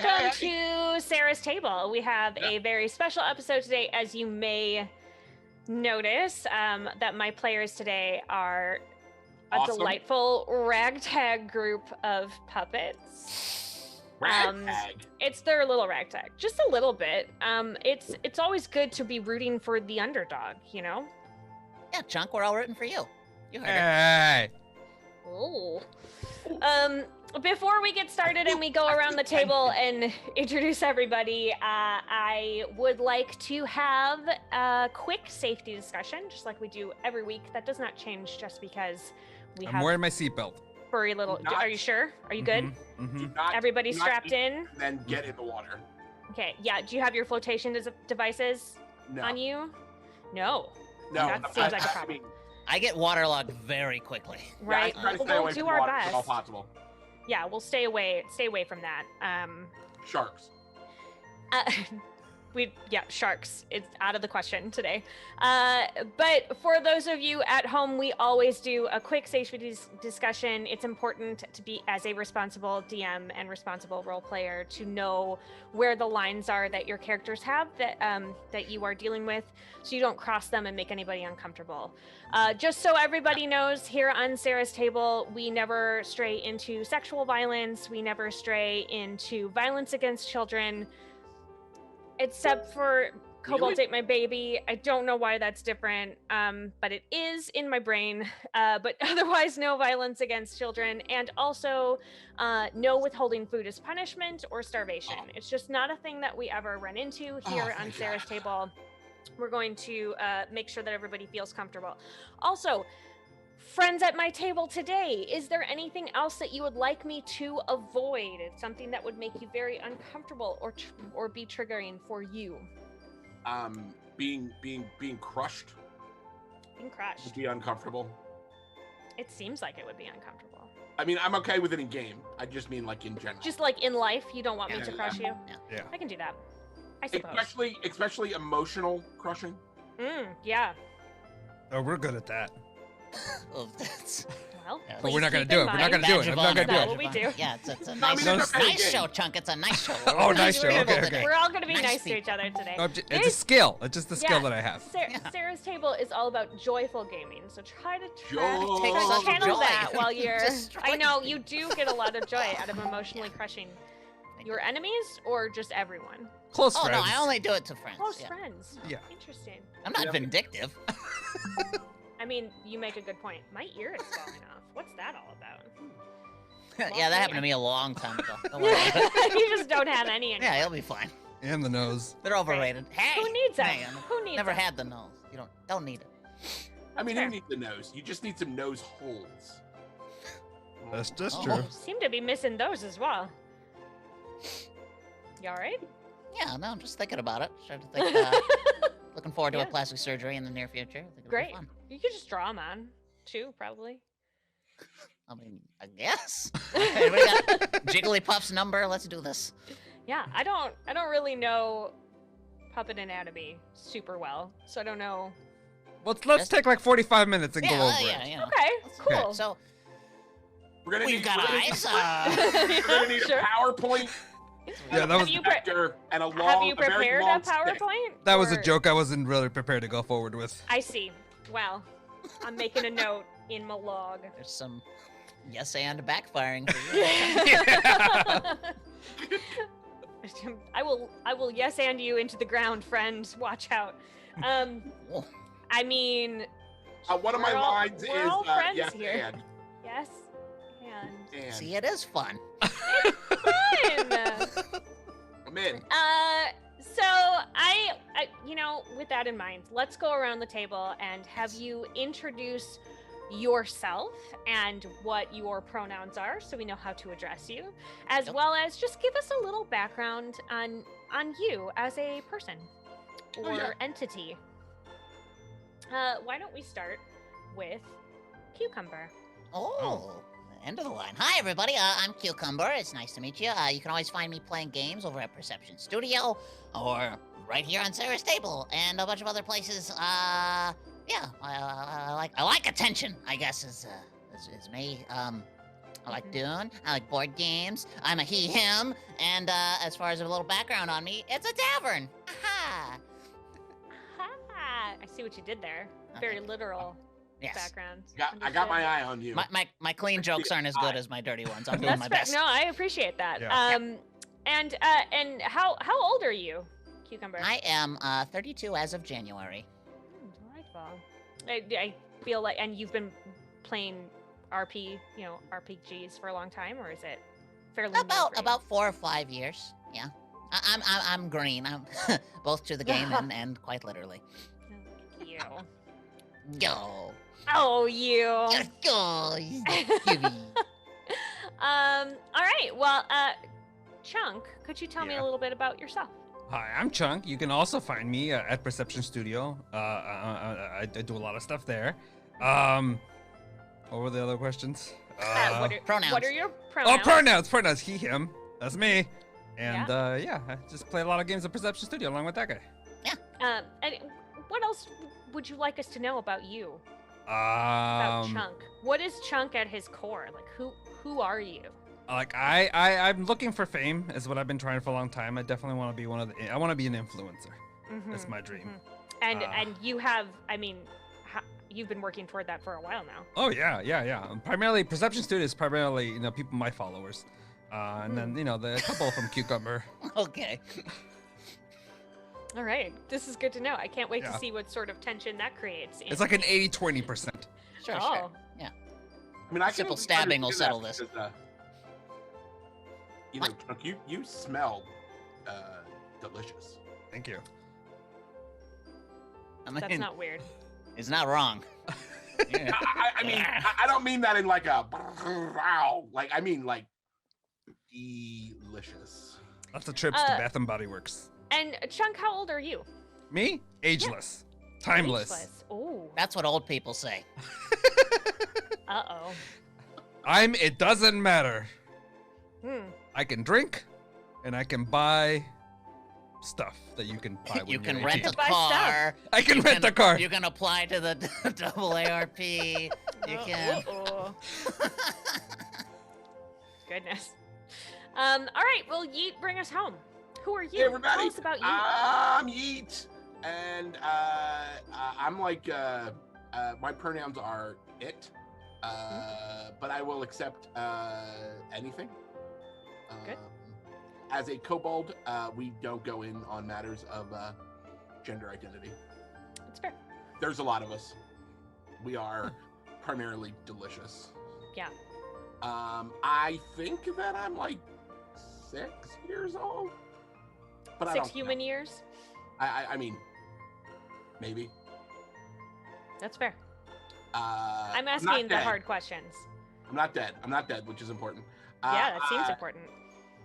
welcome to Sarah's Table. We have a very special episode today, as you may notice, that my players today are a delightful ragtag group of puppets. Ragtag? It's their little ragtag, just a little bit. It's always good to be rooting for the underdog, you know? Yeah, Chunk, we're all rooting for you. You heard it. Hey! Oh. Before we get started and we go around the table and introduce everybody, I would like to have a quick safety discussion, just like we do every week. That does not change just because we have... I'm wearing my seatbelt. Furry little... Are you sure? Are you good? Mm-hmm. Everybody strapped in? Then get in the water. Okay, yeah. Do you have your flotation devices on you? No. No. That seems like a problem. I get waterlogged very quickly. Right. We'll do our best. If all possible. Yeah, we'll stay away from that. Sharks. Sharks. It's out of the question today. But for those of you at home, we always do a quick safety discussion. It's important to be, as a responsible DM and responsible role player, to know where the lines are that your characters have that you are dealing with, so you don't cross them and make anybody uncomfortable. Just so everybody knows, here on Sarah's Table, we never stray into sexual violence. We never stray into violence against children. Except for Cobalt Ate My Baby. I don't know why that's different, but it is in my brain. But otherwise, no violence against children. And also, no withholding food as punishment or starvation. It's just not a thing that we ever run into here on Sarah's Table. We're going to make sure that everybody feels comfortable. Also, friends at my table today, is there anything else that you would like me to avoid? It's something that would make you very uncomfortable or be triggering for you. Being crushed. Being crushed. Would be uncomfortable. It seems like it would be uncomfortable. I mean, I'm okay with it in game. I just mean like in general. Just like in life, you don't want me to crush you? Yeah. I can do that. I suppose. Especially emotional crushing. Yeah. Oh, we're good at that. Oh, that's... Well, but we're not going to do it. We're not going to do it. I'm not going to do it. What we do. Yeah, it's a nice, nice show, Chunk. It's a nice show. Oh, nice show. Okay. We're all going to be nice to each other today. No, it's a skill. It's just the skill that I have. Sarah's Table is all about joyful gaming, so try to Joy. channel that while you're... I know, you do get a lot of joy out of emotionally crushing your enemies or just everyone. Close friends. Oh, no, I only do it to friends. Close friends. Yeah. Interesting. I'm not vindictive. I mean, you make a good point. My ear is falling off. What's that all about? Yeah, that happened to me a long time ago. Don't worry about it. You just don't have any anymore. Yeah, it'll be fine. And the nose. They're overrated. Hey, who needs them? Man, Who needs Never them? had the nose. You don't need it. I mean, you need the nose. You just need some nose holes. That's just Oh. true. You seem to be missing those as well. You all right? Yeah, no, I'm just thinking about it. Starting to think, looking forward to a plastic surgery in the near future. I think it'll be Great. fun. You could just draw them on, too, probably. I mean, I guess. Okay, we got Jigglypuff's number. Let's do this. Yeah, I don't really know puppet anatomy super well, so I don't know. Let's take like 45 minutes and go over yeah, it. you know. Okay, cool. Okay, so We've got eyes. We're gonna need Sure. a PowerPoint. Yeah, that was. And a long, Have you a very prepared long a PowerPoint? stick. That was a or- joke. I wasn't really prepared to go forward with. I see. Well, I'm making a note in my log. there's some yes and backfiring for you. I will yes and you into the ground, friend. Watch out. Whoa. I mean, One of my We're all- lines we're is all friends yes here. and. yes, and See, it is fun. fun. I'm in. So I, with that in mind, let's go around the table and have you introduce yourself and what your pronouns are, so we know how to address you, as Yep. well as just give us a little background on you as a person or entity. Why don't we start with Cucumber? Oh, end of the line. Hi, everybody. I'm Cucumber. It's nice to meet you. You can always find me playing games over at Perception Studio or right here on Sarah's Table and a bunch of other places. Yeah, I like attention, I guess is me. I like Dune. I like board games. I'm a he/him. And as far as a little background on me, it's a tavern. Aha! Ha! I see what you did there. Very literal Yes. background. I got my eye on you. My clean jokes aren't as good as my dirty ones. I'm doing my fair. best. No, I appreciate that. Yeah. And how old are you, Cucumber? I am 32 as of January. Delightful. I feel like, and you've been playing RPGs for a long time, or is it fairly new for you? About 4 or 5 years. Yeah. I'm green. I'm both to the game and quite literally. You. Go. Oh, you. Just go. All right. Well, Chunk, could you tell me Yeah. a little bit about yourself? Hi, I'm Chunk. You can also find me at Perception Studio. I do a lot of stuff there. What were the other questions? pronouns. What are your pronouns? Oh, pronouns. He, him. That's me. And yeah, I just play a lot of games at Perception Studio along with that guy. And what else would you like us to know about you? About Chunk. What is Chunk at his core? Like, who are you? Like I'm looking for fame is what I've been trying for a long time. I definitely want to be I want to be an influencer. That's my dream. And you have, I mean, you've been working toward that for a while now. Oh yeah. Primarily Perception Studio is primarily people my followers, and then the couple from Cucumber. Okay. All right, this is good to know. I can't wait Yeah. to see what sort of tension that creates. It's like an 80-20%. Sure. Oh. Yeah. I mean, I Simple can stabbing will understand settle that this. because, Chunk, you smell delicious. Thank you. I mean, That's not weird. it's not wrong. Yeah. I mean, I don't mean that in like a like I mean like delicious. Lots of trips to Bath and Body Works. And Chunk, how old are you? Me? Ageless. Timeless. Oh. That's what old people say. Uh-oh. It doesn't matter. Hmm. I can drink and I can buy stuff that you can buy when You can you're rent 18. a Buy car. I can you rent a car. You can apply to the double ARP. You can. Uh-oh. Goodness. All right. Well, Yeet, bring us home. Who are you? Hey everybody, Tell us about Yeet. I'm Yeet, and I'm like my pronouns are it, but I will accept anything. Good. As a kobold, we don't go in on matters of gender identity. It's fair. There's a lot of us. We are primarily delicious. Yeah. I think that I'm like 6 years old. But I 6 don't human know. years. I mean, maybe. That's fair. I'm not asking the dead. hard questions. I'm not dead. I'm not dead, which is important. Yeah, that seems important.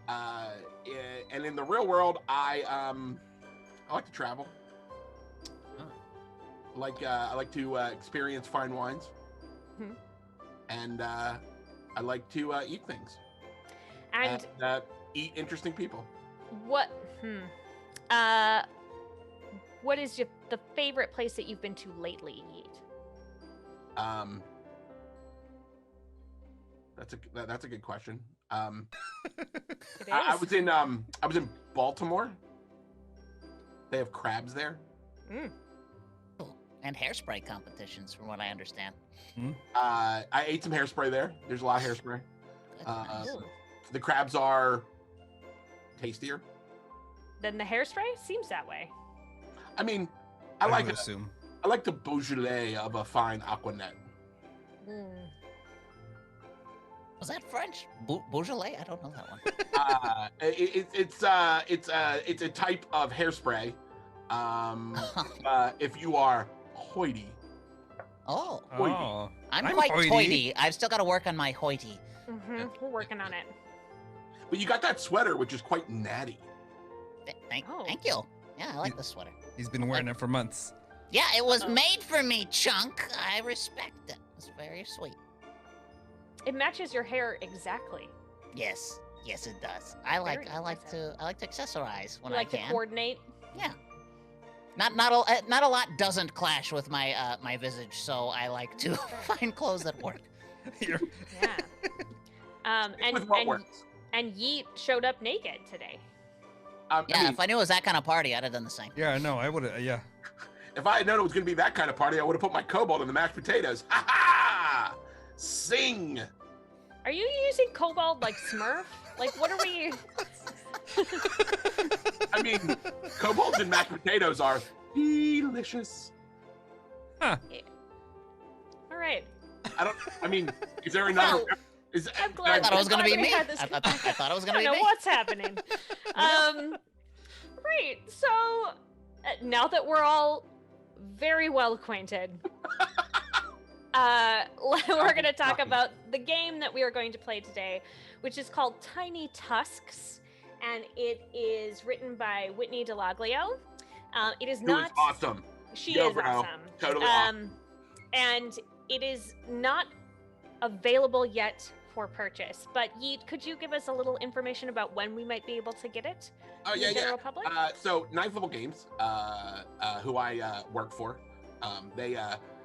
And in the real world, I like to travel. I like to experience fine wines, Mhm. and I like to eat things And eat interesting people. what? What is the favorite place that you've been to lately, Yeet? That's a good question. It is. I was in Baltimore. They have crabs there. And hairspray competitions, from what I understand. I ate some hairspray there. There's a lot of hairspray. Good, nice. Ooh. The crabs are tastier. Then the hairspray seems that way. I mean, I would assume. like the Beaujolais of a fine Aquanet. Was that French? Beaujolais? I don't know that one. It's a type of hairspray. If you are hoity. Oh, Oh. I'm I'm quite hoity. hoity. I've still got to work on my hoity. We're working on it. But you got that sweater, which is quite natty. Oh. Thank you. Yeah, I like the sweater. He's been wearing it for months. Yeah, it was Uh-oh. made for me, Chunk. I respect it. It's very sweet. It matches your hair exactly. Yes, it does. I like impressive. to accessorize when You like I to can. coordinate. Yeah. Not a lot doesn't clash with my my visage, so I like to find clothes that work. You're- Yeah. With what works. And Yeet showed up naked today. Yeah, I mean, if I knew it was that kind of party, I'd have done the same. Yeah, no, I would have. Yeah. if I had known it was going to be that kind of party, I would have put my kobold in the mashed potatoes. Ha ha! Sing! Are you using Kobold like Smurf? Like, what are we? I mean, kobolds and mashed potatoes are delicious. All right. I mean, is there another? Well, Is, I'm glad. I thought it was going to be I'm glad me. we had this- I thought it was going I to don't be know me. what's happening. Right. So now that we're all very well acquainted, we're going to talk about the game that we are going to play today, which is called Tiny Tusks, and it is written by Whitney DeLaglio. It is Who is not. awesome. She Yo, is bro. awesome. Totally awesome. And it is not available yet for purchase. But Yeet, could you give us a little information about when we might be able to get it? Oh in yeah, the yeah. general public? So Ninth Level Games, who I work for,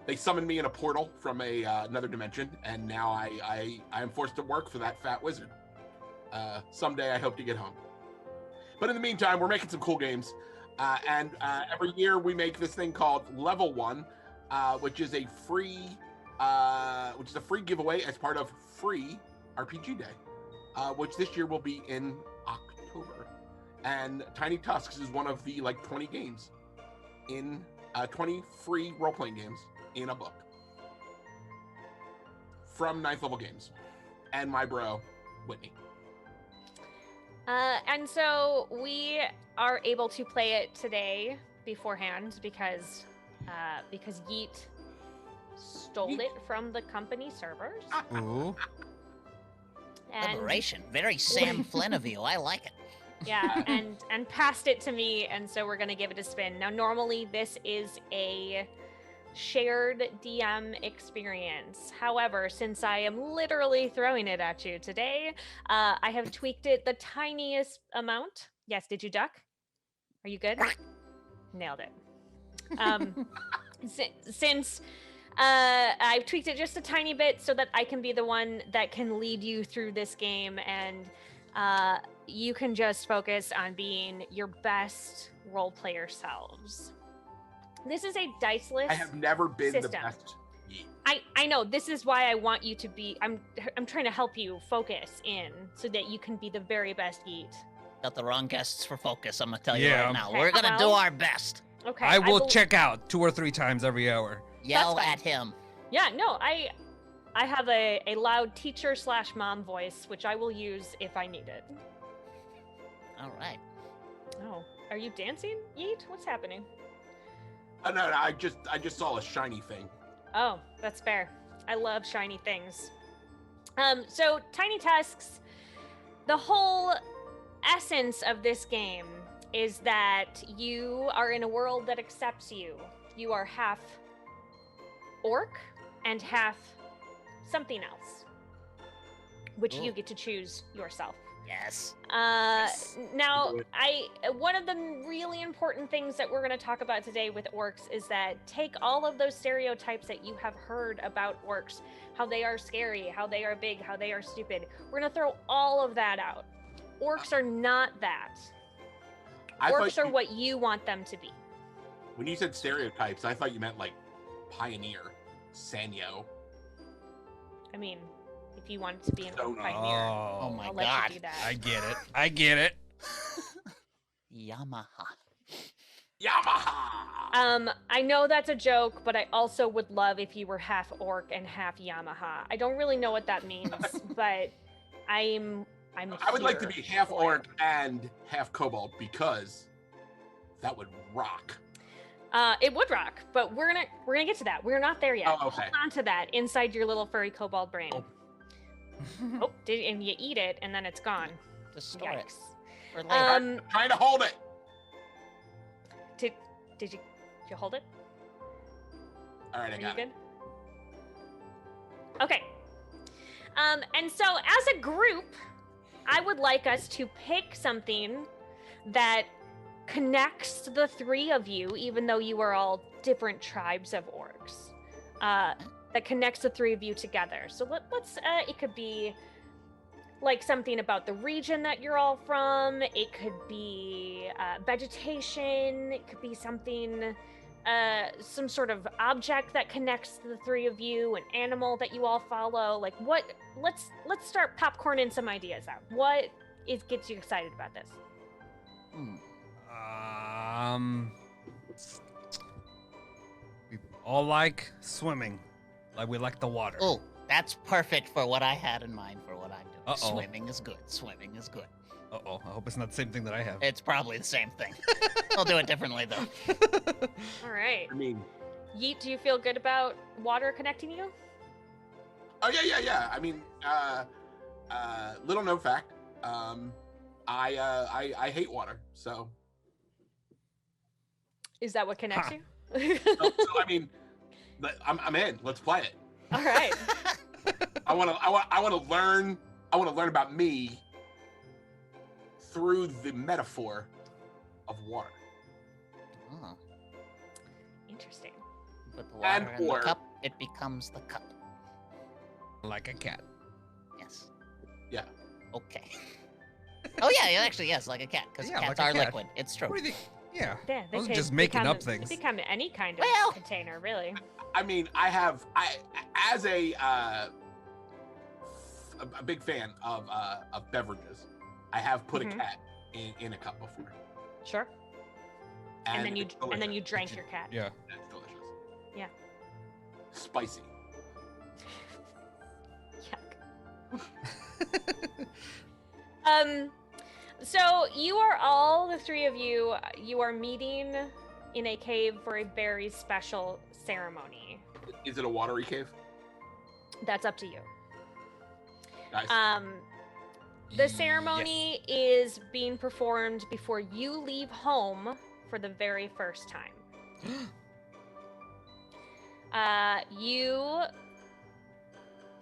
they summoned me in a portal from another dimension, and now I am forced to work for that fat wizard. Someday I hope to get home. But in the meantime, we're making some cool games, and every year we make this thing called Level 1, which is a free giveaway as part of Free RPG Day, which this year will be in October. And Tiny Tusks is one of the 20 games in 20 free role-playing games in a book from Ninth Level Games and my bro Whitney. And so we are able to play it today beforehand because Yeet stole it from the company servers. Ooh. And Liberation. Very Sam Flynn of you. I like it. yeah, and passed it to me, and so we're gonna give it a spin. Now, normally this is a shared DM experience. However, since I am literally throwing it at you today, I have tweaked it the tiniest amount. Yes, did you duck? Are you good? Nailed it. Since I've tweaked it just a tiny bit so that I can be the one that can lead you through this game, and you can just focus on being your best role player selves. This is a diceless. I have never been system. the best. Yeet. I know, this is why I want you to be. I'm trying to help you focus in so that you can be the very best Yeet. Got the wrong guests for focus, I'm going to tell you Yeah. right now. Okay, We're going to do well- our best. Okay. I will bel- check out 2 or 3 times every hour. Yell fine. at him. Yeah, no, I have a loud teacher/mom voice, which I will use if I need it. All right. Oh, are you dancing, Yeet? What's happening? No, I just saw a shiny thing. Oh, that's fair. I love shiny things. So Tiny Tusks, the whole essence of this game is that you are in a world that accepts you. You are half orc and half something else, which you Ooh. get to choose yourself. Yes. Now, Do it. one of the really important things that we're going to talk about today with orcs is that take all of those stereotypes that you have heard about orcs, how they are scary, how they are big, how they are stupid. We're going to throw all of that out. Orcs are not that. I Orcs thought are what you want them to be. when you said stereotypes, I thought you meant pioneer, Sanyo. I mean, if you wanted to be an orc Don't know. pioneer, Oh Oh, my I'll let God. you do that. I get it. I get it. Yamaha. Yamaha. I know that's a joke, but I also would love if you were half orc and half Yamaha. I don't really know what that means, but I'm I would like to here be half for it. orc and half kobold because that would rock. It would rock, but we're gonna get to that. We're not there yet. Oh, okay. Hold on to that inside your little furry kobold brain. Oh. Oh, and you eat it, and then it's gone. Just store it. Yikes. For later. I'm trying to hold it. Did you hold it? All right, I Are you got it. good? Okay. And so as a group, I would like us to pick something that connects the three of you, even though you are all different tribes of orcs. That connects the three of you together. So let's it could be like something about the region that you're all from. It could be vegetation. It could be something, some sort of object that connects the three of you, an animal that you all follow. Like what? Let's start popcorning some ideas out. What gets you excited about this? We all like swimming, like we like the water. Oh, that's perfect for what I had in mind for what I'm doing. Uh-oh. Swimming is good. Swimming is good. Uh-oh, I hope it's not the same thing that I have. It's probably the same thing. I'll do it differently though. All right. I mean, Yeet, do you feel good about water connecting you? oh yeah. I mean, little known fact. I hate water, so. Is that what connects you? So I mean, I'm in. Let's play it. All right. I want to learn about me through the metaphor of water. Oh, Interesting. put the water in the or- cup, it becomes the cup. Like a cat. Yes. Yeah. Okay. Oh yeah, actually yes, like a cat, because Yeah, cats like a are cat. liquid. It's true. What do you think? Yeah. Yeah, I wasn't just making up things. They become any kind of Well- container, really. I mean, as a big fan of beverages, I have put Mhm. a cat in a cup before, Sure. And then you it's and then you delicious. drank your cat. Yeah. It's delicious. Yeah. Spicy. Yuck. So you are all, the three of you, you are meeting in a cave for a very special ceremony. Is it a watery cave? That's up to you. Nice. The ceremony is being performed before you leave home for the very first time.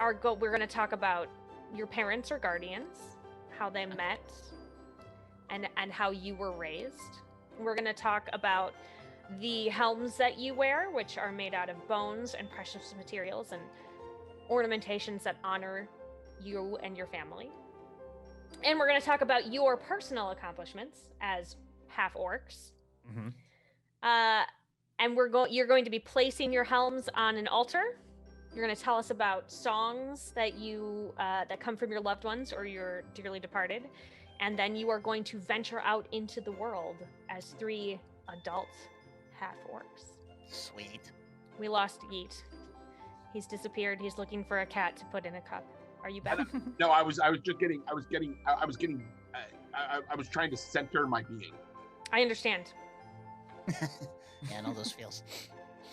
We're going to talk about your parents or guardians, how they met, and how you were raised. We're going to talk about the helms that you wear, which are made out of bones and precious materials and ornamentations that honor you and your family. And we're going to talk about your personal accomplishments as half orcs. Mm-hmm. And you're going to be placing your helms on an altar. You're going to tell us about songs that that come from your loved ones or your dearly departed, and then you are going to venture out into the world as three adult half orcs. Sweet. We lost Yeet. He's disappeared. He's looking for a cat to put in a cup. Are you back? No, I was trying to center my being. I understand. Yeah, I know those feels.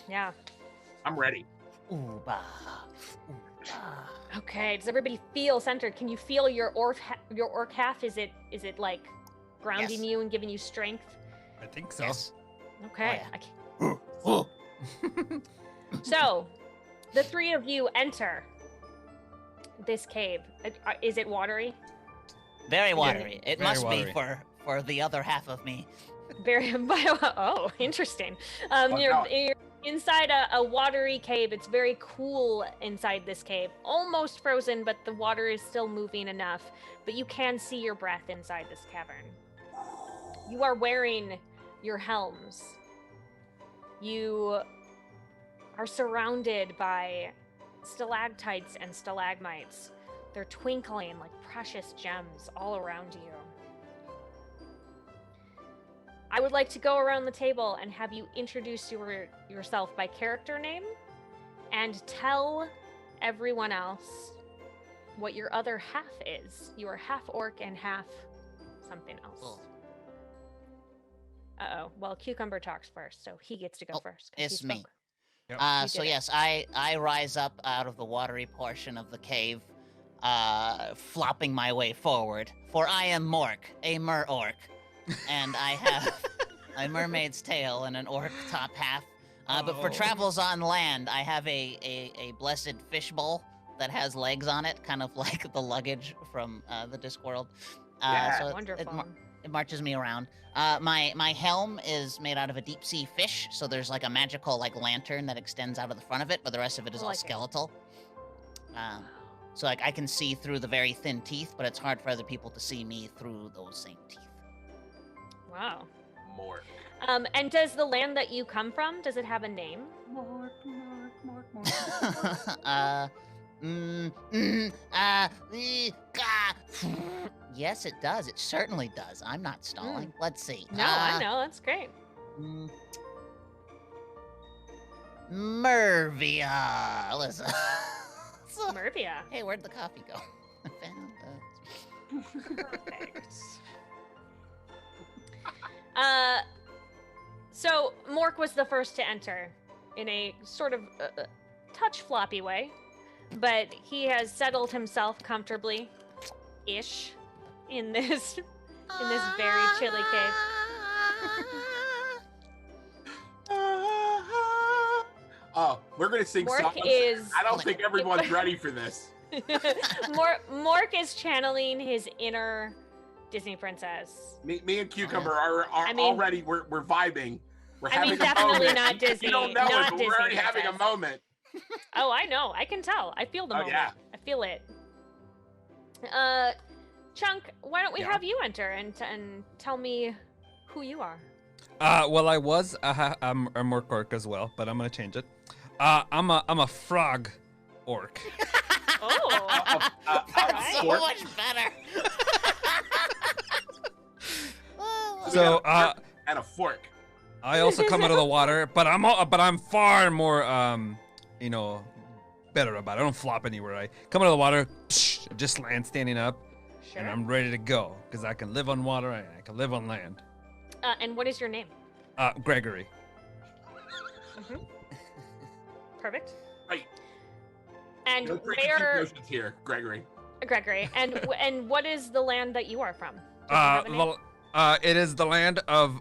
Yeah. I'm ready. Ooh, bah. Ooh, bah. Okay. Does everybody feel centered? Can you feel your orc half? Is it like grounding Yes. you and giving you strength? I think so. Yes. Okay. Oh, Ooh. So, the three of you enter this cave. Is it watery? Very watery. It Very must watery. be for the other half of me. Very. Oh, interesting. Oh, You're no. inside a watery cave. It's very cool inside this cave. Almost frozen, but the water is still moving enough. But you can see your breath inside this cavern. You are wearing your helms. You are surrounded by stalactites and stalagmites. They're twinkling like precious gems all around you. I would like to go around the table and have you introduce yourself by character name and tell everyone else what your other half is. You are half orc and half something else. Oh. Uh-oh. Well, Cucumber talks first, so he gets to go Oh, first. 'cause he it's me. spoke. Yep. You So did it. yes, I rise up out of the watery portion of the cave, flopping my way forward. For I am Mork, a mer-orc, and I have a mermaid's tail and an orc top half. But for Oh. travels on land, I have a blessed fishbowl that has legs on it, kind of like the luggage from the Discworld. Yeah. So Wonderful. it marches me around. My helm is made out of a deep sea fish, so there's like a magical like lantern that extends out of the front of it, but the rest of it is I all like it. skeletal. So like I can see through the very thin teeth, but it's hard for other people to see me through those same teeth. Wow. More. And does the land that you come from, does it have a name? Yes, it does. It certainly does. I'm not stalling. Let's see. No, I know. That's great. Mervia. Listen. Mervia. Hey, where'd the coffee go? I found it. Perfect. So Mork was the first to enter in a sort of touch floppy way, but he has settled himself comfortably-ish in this very chilly cave. Oh, we're gonna sing Mork songs. is I don't think everyone's ready for this. Mork is channeling his inner Disney princess. Me and Cucumber are I mean- already we're vibing. We're I having mean, a definitely moment. not Disney. You don't know not it, but Disney we're already having a princess. moment. Oh, I know. I can tell. I feel the moment. Yeah. I feel it. Chunk, why don't we Yeah. have you enter and tell me who you are? Well, I was I'm a Mork orc as well, but I'm gonna change it. I'm a frog orc. Oh, That's so Fork. much better. So And a fork. I also come out of the water, but I'm far more better about it. I don't flop anywhere. I come out of the water, just land standing up, sure. and I'm ready to go because I can live on water and I can live on land. And what is your name? Gregory. Perfect. Right. And No preconceived where, notions here, Gregory. Gregory? And what is the land that you are from? Does it have a name? It is the land of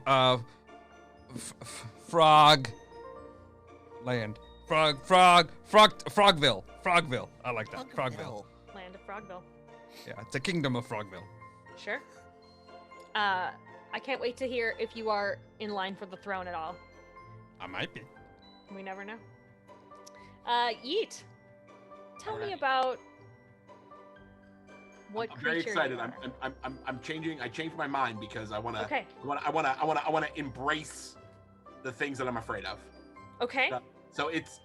frog land. Frogville. I like that. Frogville. Land of Frogville. Yeah, it's a kingdom of Frogville. Sure. I can't wait to hear if you are in line for the throne at all. I might be. We never know. Yeet, tell me Alright. about what I'm very creature excited. you are. I'm changing. I changed my mind because I wanna. Okay. I wanna embrace the things that I'm afraid of. Okay. Yeah. So it's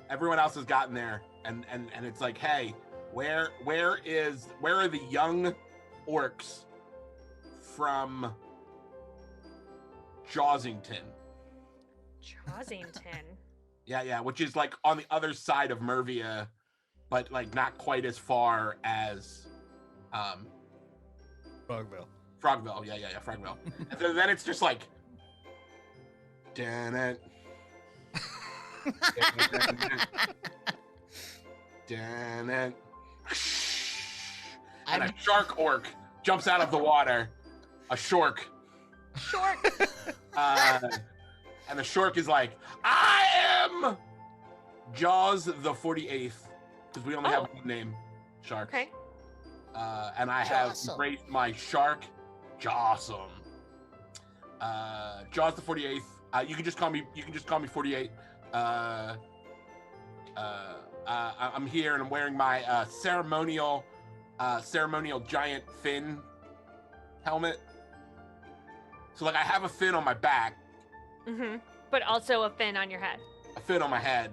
everyone else has gotten there, and it's like, hey, where are the young orcs from Jawsington? Jawsington. Yeah, which is like on the other side of Mervia, but like not quite as far as Frogville. Frogville. Yeah, Frogville. And so then it's just like, damn it. Damn it. And a shark orc jumps out of the water. A shork. Short. And the shork is like, I am Jaws the 48th. Because we only have one name, Sharks. Okay. And I have Jawsome. embraced my shark, Jawsome. Jaws the 48th. You can just call me 48. I'm here and I'm wearing my ceremonial giant fin helmet. So like I have a fin on my back, Mm-hmm. But also a fin on your head. a fin on my head.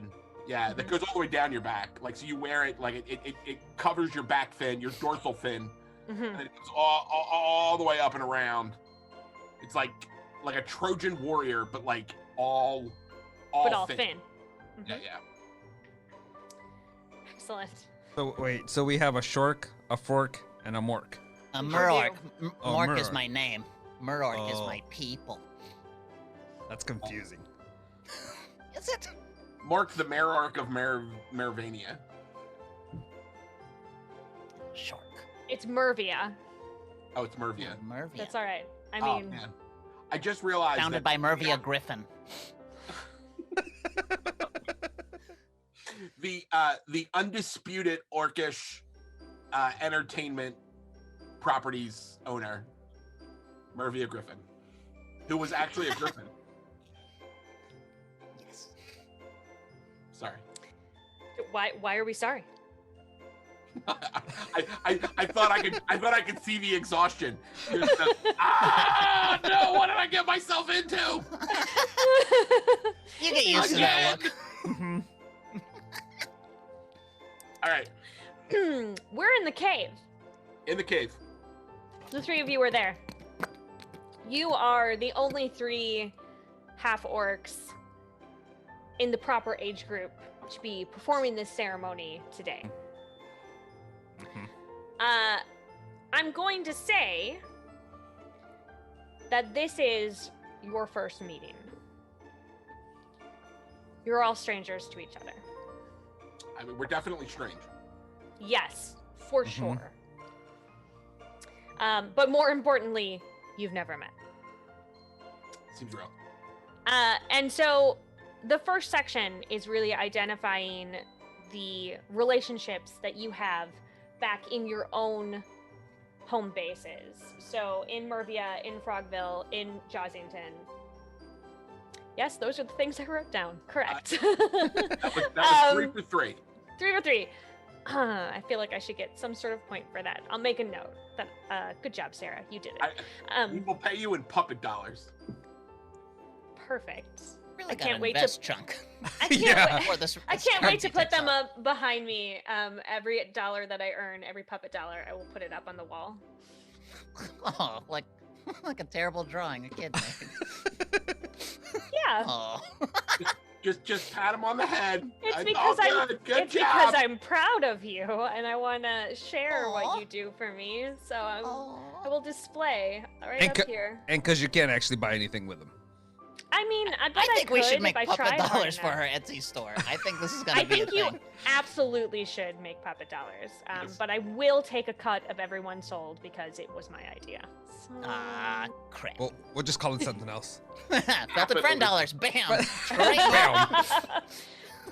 Yeah, that goes all the way down your back. Like so you wear it like it covers your back fin, your dorsal fin, Mm-hmm. and it goes all the way up and around. It's like a Trojan warrior, but like all But all fin. fin. Yeah, Mhm. yeah. Excellent. So wait, so we have a shork, a fork, and a mork. A Review. Murork. Oh, Mork is Murork. my name. Murork is Oh. my people. That's confusing. Is it? Mark the Mayorarch of Mervania. Shark. It's Mervia. Oh, it's Mervia. Mervia. That's all right. I Oh mean, man, I just realized Founded that by Mervia Griffin. the undisputed orcish entertainment properties owner, Mervia Griffin, who was actually a griffin. Yes. Sorry. why are we sorry? I thought I could see the exhaustion. Just, no, what did I get myself into? You get used to that look. All right, We're in the cave. in the cave. The three of you are there. You are the only 3 half-orcs in the proper age group to be performing this ceremony today. I'm going to say that this is your first meeting. You're all strangers to each other. I mean, we're definitely strange. Yes, for sure. But more importantly, you've never met. Seems real. And so the first section is really identifying the relationships that you have back in your own home bases. So in Mervia, in Frogville, in Jawsington. Yes, those are the things I wrote down. Correct. That was 3 for 3. 3 for 3. I feel like I should get some sort of point for that. I'll make a note. That good job, Sarah. You did it. We will pay you in puppet dollars. Perfect. Really I got can't wait invest to chunk. I can't Yeah. wait. Before this I can't wait to currency put takes them off. up behind me. Every dollar that I earn, every puppet dollar, I will put it up on the wall. Oh, like a terrible drawing a kid made. Yeah. Oh. Just pat him on the head. It's All because good it's job. because I'm proud of you and I want to share Aw. what you do for me. So I Oh. will display right And up here. And because you can't actually buy anything with them. I mean, I bet I think we should make if I puppet tried hard dollars for enough. her Etsy store. I think this is gonna I be think a you thing. absolutely should make puppet dollars. Yes. But I will take a cut of everyone sold because it was my idea. So... Ah, crap. We'll just call it something else. Felted friend dollars. Bam. Straight Bam.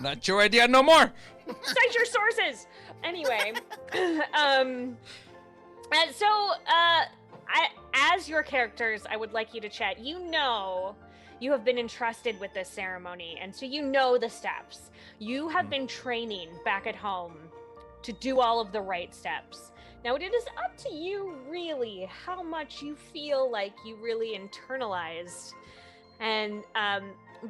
Not your idea no more. Cite your sources. Anyway, and so as your characters, I would like you to chat. You know, you have been entrusted with this ceremony, and so you know the steps. You have been training back at home to do all of the right steps. Now, it is up to you, really, how much you feel like you really internalized. And,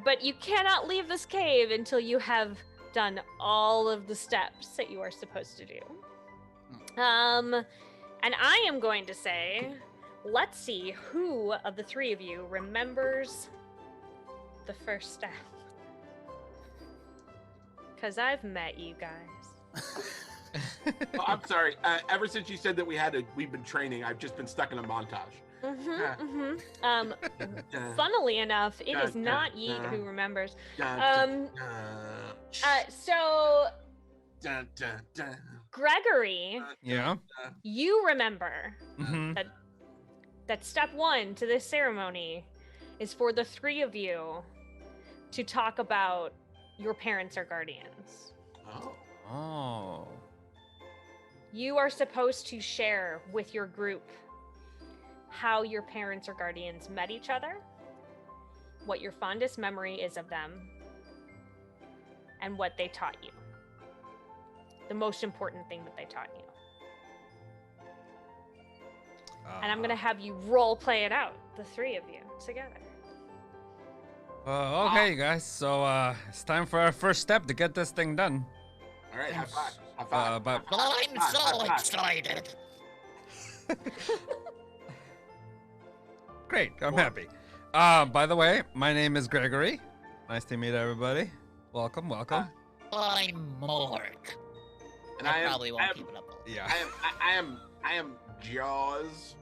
but you cannot leave this cave until you have done all of the steps that you are supposed to do. And I am going to say, let's see who of the 3 of you remembers the first step. Because I've met you guys. Oh, I'm sorry. Ever since you said that we've been training, I've just been stuck in a montage. Funnily enough, it is not Yeet who remembers. So Gregory, Yeah. you remember Mm-hmm. that step 1 to this ceremony is for the 3 of you to talk about your parents or guardians. Oh. Oh. You are supposed to share with your group how your parents or guardians met each other, what your fondest memory is of them, and what they taught you. The most important thing that they taught you. And I'm going to have you role play it out, the 3 of you together. Okay, guys. So it's time for our first step to get this thing done. All right, high five. High five. But I'm High so five. excited. great. I'm happy. By the way, my name is Gregory. Nice to meet everybody. Welcome, welcome. I'm Mork. And I probably won't I am, keep it up. Yeah. I am Jaws,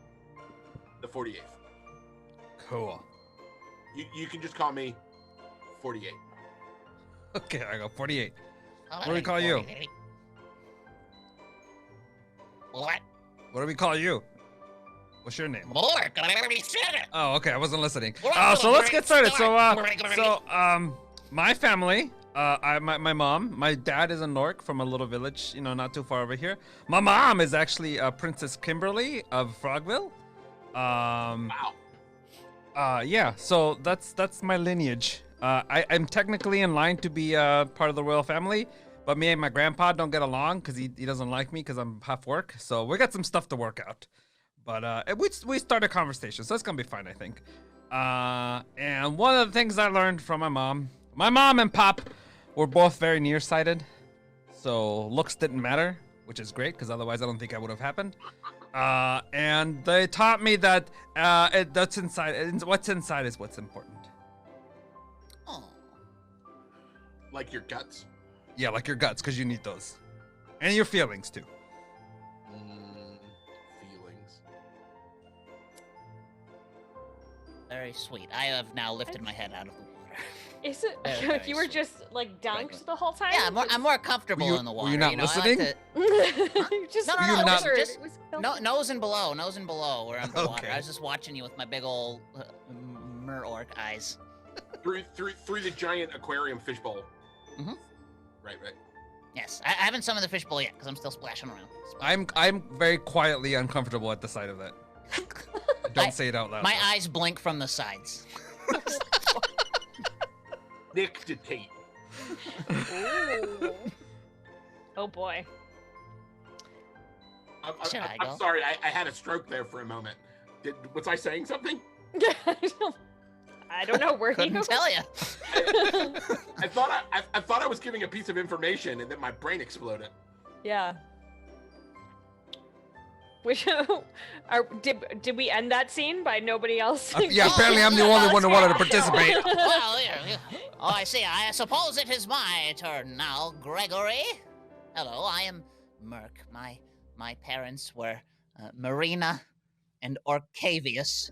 the 48th. Cool. You can just call me 48. Okay, I got 48. Oh, do we call you? What? What do we call you? What's your name? Mork? I already said it. Oh, okay. I wasn't listening. Well, So let's get started. Gregory. My family, my mom, my dad is a Nork from a little village, not too far over here. My mom is actually Princess Kimberly of Frogville. Wow. Yeah. So that's my lineage. I'm technically in line to be part of the royal family, but me and my grandpa don't get along because he doesn't like me because I'm half orc. So we got some stuff to work out. But we start a conversation, so it's gonna be fine, I think. And one of the things I learned from my mom and pop were both very nearsighted, so looks didn't matter, which is great because otherwise I don't think it would have happened. And they taught me that what's inside is what's important. Oh. Like your guts. Yeah, like your guts, because you need those, and your feelings too. Feelings. Very sweet. I have now lifted my head out of the water. Is it? Very You were sweet. just like dunked the whole time? Yeah, I'm more comfortable in the water. Were you not know, listening? I like You just No, no, no, filtered. just- It was to, filtered. nose and below where I'm underwater. Okay. I was just watching you with my big old mer orc eyes. Through the giant aquarium fishbowl. Mhm. Right. Yes, I haven't summoned the fishbowl yet because I'm still splashing around. I'm very quietly uncomfortable at the sight of that. Don't say it out loud. My eyes blink from the sides. Dictate. Ooh. Oh boy. Should I I'm go? sorry, I had a stroke there for a moment. Was I saying something? I don't know where he Couldn't goes. tell you. I thought I was giving a piece of information, and then my brain exploded. Yeah. Which did we end that scene by nobody else? Yeah, apparently I'm the only one who wanted to participate. Well, yeah. Oh, I see. I suppose it is my turn now, Gregory. Hello, I am Merc. My parents were Marina and Orcavius.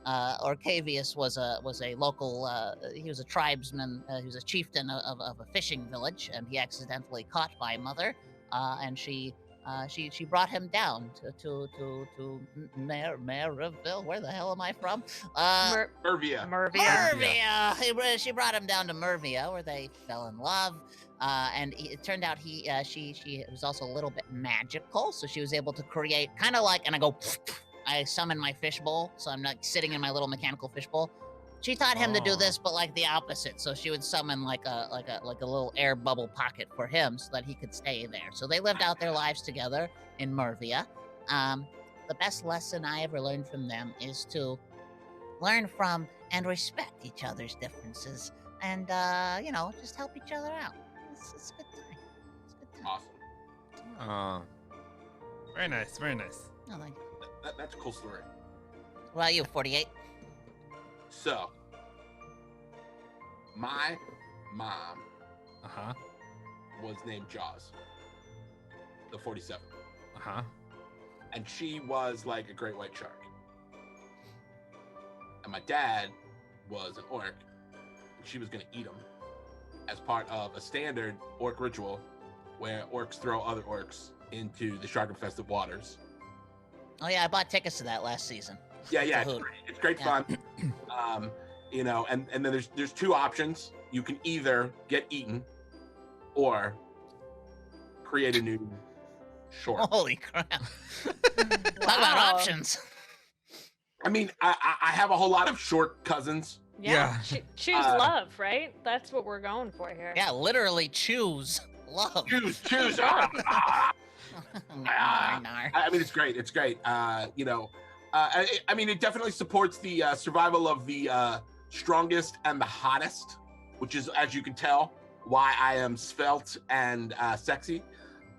Orcavius was a local. He was a tribesman. He was a chieftain of a fishing village, and he accidentally caught my mother, and she brought him down to Maryville. Where the hell am I from? Irvia. Mervia. She brought him down to Mervia, where they fell in love. And it turned out she was also a little bit magical, so she was able to create kind of like, and I summon my fishbowl, so I'm not sitting in my little mechanical fishbowl. She taught him to do this, but like the opposite. So she would summon like a little air bubble pocket for him, so that he could stay there. So they lived out their lives together in Mervia. The best lesson I ever learned from them is to learn from and respect each other's differences, and just help each other out. It's a good time. It's a good time. Awesome. Very nice, very nice. No, thank you. That's a cool story. What about you, 48? So, my mom Uh-huh. was named Jaws, the 47, Uh-huh. and she was like a great white shark. And my dad was an orc, and she was gonna eat him as part of a standard orc ritual where orcs throw other orcs into the shark-infested waters. Oh yeah, I bought tickets to that last season. Yeah, It's a it's hoot. great. It's great Yeah. fun. And then there's two options. You can either get eaten or create a new short. Holy crap! Talk about Wow. options. I mean, I have a whole lot of short cousins. Yeah. Yeah. Choose love, right? That's what we're going for here. Yeah, literally choose love. Choose. Nar. I mean, it's great. It's great. I mean, it definitely supports the survival of the strongest and the hottest, which is, as you can tell, why I am svelte and sexy.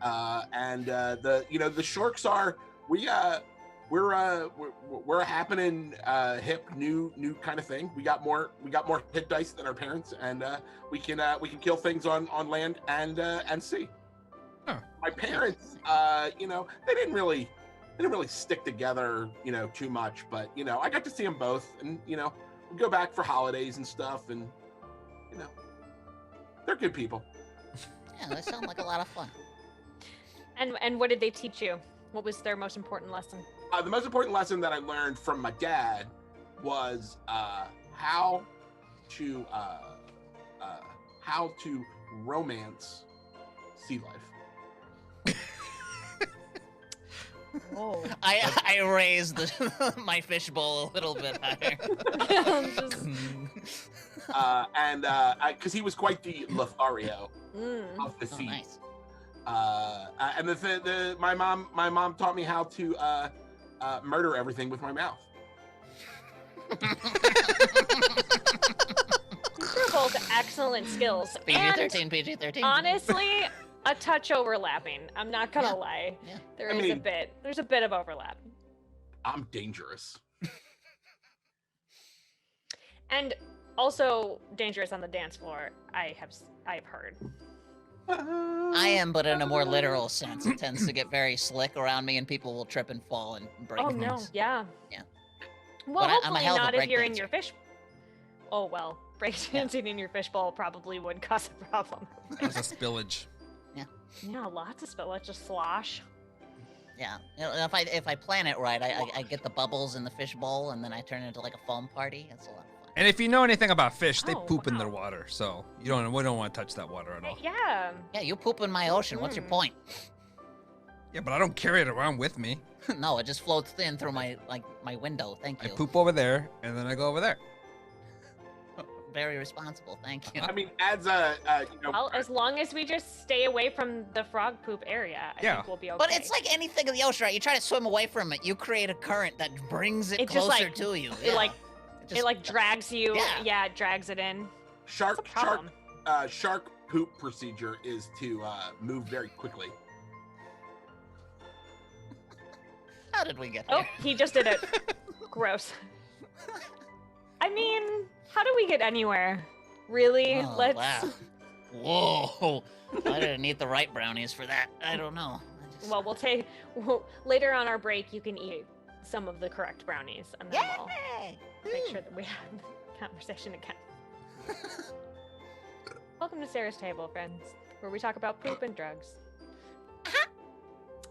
The Shorks are we're a happening hip new kind of thing. We got more hit dice than our parents, and we can kill things on land and sea. Huh. My parents, they didn't really stick together, too much, but I got to see them both, and we go back for holidays and stuff, and they're good people. Yeah, they sound like a lot of fun. And what did they teach you? What was their most important lesson? The most important lesson that I learned from my dad was how to romance sea life. Whoa. I raised my fishbowl a little bit higher. Because he was quite the Lothario Mm. of the Oh, sea. nice. And my mom taught me how to murder everything with my mouth. These are both excellent skills. PG-13, PG-13. Honestly, a touch overlapping. I'm not gonna lie. Yeah. There's a bit of overlap. I'm dangerous. And also dangerous on the dance floor. I've heard. I am, but in a more literal sense. It tends to get very slick around me, and people will trip and fall and break Oh things. no, yeah. Yeah. Well, But I'm a hopefully hell of a not if break you're in dancer. your fish. Oh well, breakdancing in your fishbowl probably would cause a problem. There's a spillage. Yeah, lots of spill. Let's just slosh. Yeah. You know, if I plan it right, I get the bubbles in the fish bowl, and then I turn it into like a foam party. It's a lot of fun. And if you know anything about fish, they Oh, poop in their wow. water, so we don't want to touch that water at all. Yeah. Yeah, you poop in my ocean. What's your point? Yeah, but I don't carry it around with me. No, it just floats in through my window. Thank I you. poop over there, and then I go over there. Very responsible. Thank you. I mean, as Well, as long as we just stay away from the frog poop area, I Yeah. think we'll be okay. But it's like anything in the ocean, right? You try to swim away from it, you create a current that brings it It just, closer like- to you. it like just- it drags you. Yeah. Yeah, it drags it in. shark It's a problem. shark poop procedure is to move very quickly. How did we get Oh, there? he just did it. Gross. I mean, how do we get anywhere? Really? Oh, Let's. wow. Whoa! I didn't eat the right brownies for that. I don't know. Well, later on our break. You can eat some of the correct brownies, and then we'll Yay! make sure that we have the conversation again. Welcome to Sarah's Table, friends, where we talk about poop and drugs.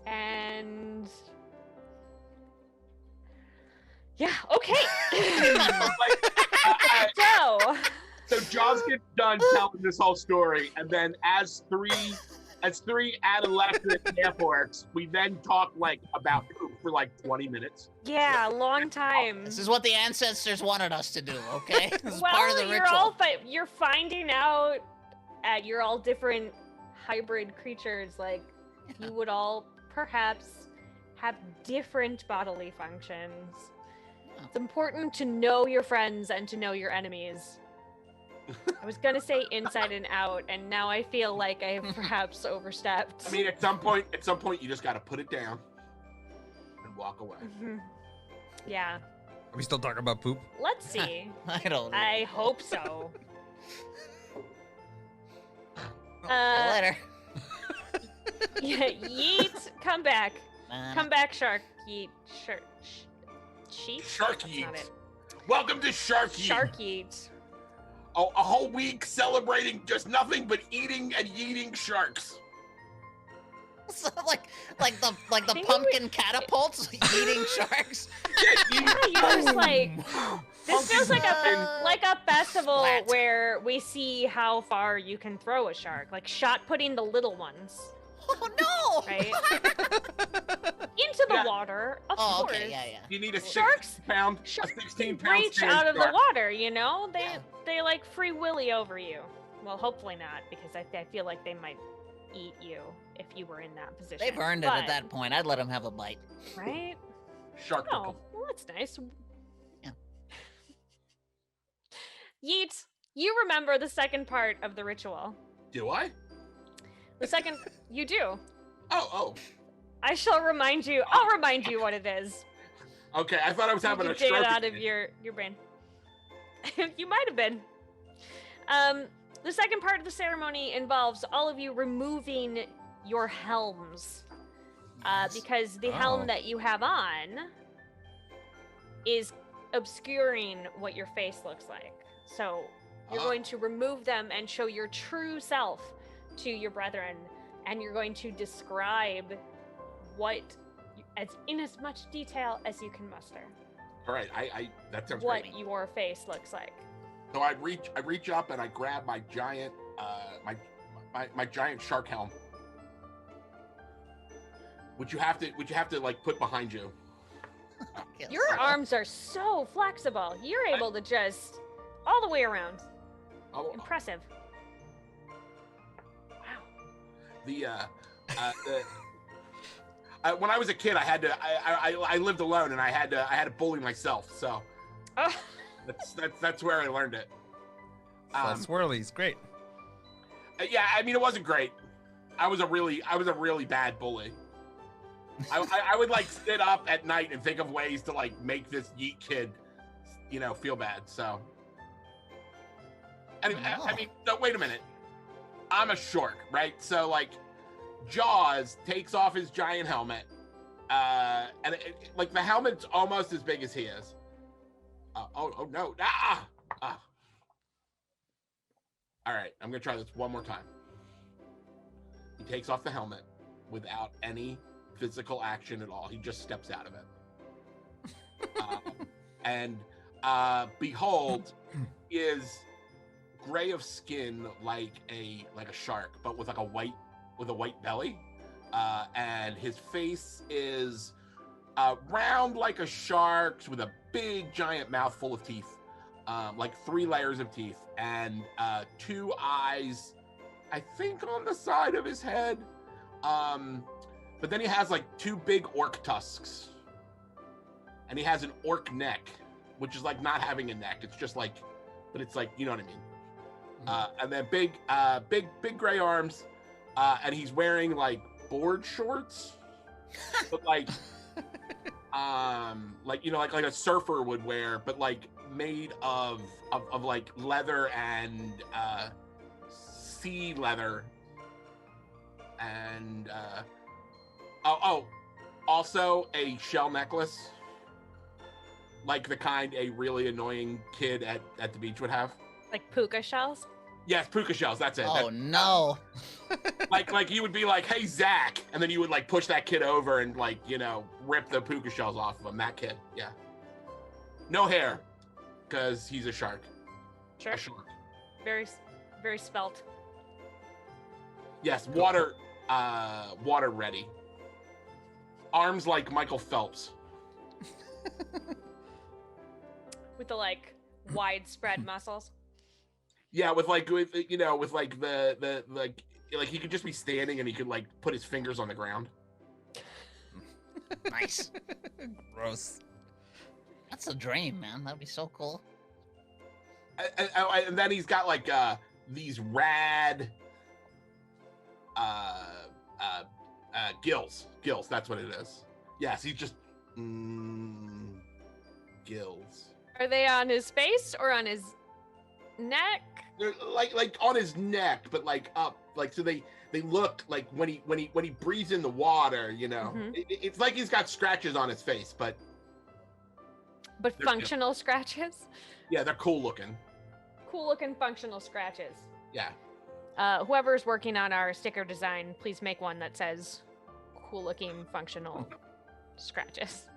And yeah, okay. So Jaws gets done telling this whole story, and then as three adolescent camp orcs, we then talk about poop for 20 minutes. Yeah, long time. This is what the ancestors wanted us to do, okay? This is part of the ritual. You're finding out you're all different hybrid creatures. You would all perhaps have different bodily functions. It's important to know your friends and to know your enemies. I was gonna say inside and out, and now I feel like I have perhaps overstepped. I mean, at some point, you just got to put it down and walk away. Mhm. Yeah. Are we still talking about poop? Let's see. I don't know. I hope so. See you later. Yeah, Yeet, come back. Come back, Shark. Yeet. Sheep? Shark That's Yeet. not it. Welcome to Shark Yeet. Shark Yeet. Oh, a whole week celebrating just nothing but eating and yeeting sharks. So, like the Maybe pumpkin catapults eating sharks. Yeah, you're just this feels like a festival Splat. where we see how far you can throw a shark, like shot putting the little ones, Oh no! right? Into the Yeah. water, of Oh, course. okay, yeah. You need a Sharks- 16-pound, Sharks 16-pound reach sand out of the shark. water, you know? They free willy over you. Well, hopefully not, because I feel like they might eat you if you were in that position. They've earned it But- at that point. I'd let them have a bite. right? Shark Oh, pickle. well, that's nice. Yeah. Yeet, you remember the second part of the ritual. Do I? The second, you do. Oh. I shall remind you. I'll remind you what it is. Okay, I thought I was having You a dig stroke. it out of your brain. You might have been. The second part of the ceremony involves all of you removing your helms. Yes. Because the Oh. helm that you have on is obscuring what your face looks like. So you're Ah. going to remove them and show your true self to your brethren, and you're going to describe in as much detail as you can muster, All right, I that sounds what great. your face looks like. So I reach up and I grab my giant my giant shark helm. Which you have to put behind you. Yes. Your arms are so flexible. You're able to just all the way around. Oh, Impressive. Wow. the when I was a kid, I had to. I lived alone, and I had to bully myself. So Oh, that's where I learned it. Swirly's great. Yeah, I mean, it wasn't great. I was a really bad bully. I would like sit up at night and think of ways to like make this Yeet kid, feel bad. So anyway, I mean, no, wait a minute. I'm a short, right? So like, Jaws takes off his giant helmet, and like the helmet's almost as big as he is. Oh no! All right, I'm gonna try this one more time. He takes off the helmet without any physical action at all. He just steps out of it. And behold, he is gray of skin like a shark, but with a white belly. And his face is round like a shark's with a big giant mouth full of teeth. Like 3 layers of teeth and 2 eyes, I think, on the side of his head. But then he has like 2 big orc tusks, and he has an orc neck, which is like not having a neck. It's just like, but it's like, you know what I mean. And then big gray arms, and he's wearing like board shorts, but like like a surfer would wear, but like made of like leather and sea leather, and also a shell necklace, like the kind a really annoying kid at the beach would have. like puka shells. Yes, puka shells. That's it. Oh no! Like you would be like, "Hey, Zach," and then you would like push that kid over and like rip the puka shells off of him. That kid, yeah. No hair, because he's a shark. Sure. A shark. Very, very spelt. Yes, water ready. Arms like Michael Phelps. With the like widespread muscles. Yeah, with the like he could just be standing and he could like put his fingers on the ground. Nice. Gross. That's a dream, man. That'd be so cool. And then he's got like these rad gills. That's what it is. Yes, he's just gills. Are they on his face or on his neck? They're like on his neck, but like up, like so they look like when he breathes in the water, Mhm. it's like he's got scratches on his face, but But They're functional scratches? yeah, they're cool looking. Cool looking functional scratches. Yeah. Whoever's working on our sticker design, please make one that says cool looking functional scratches.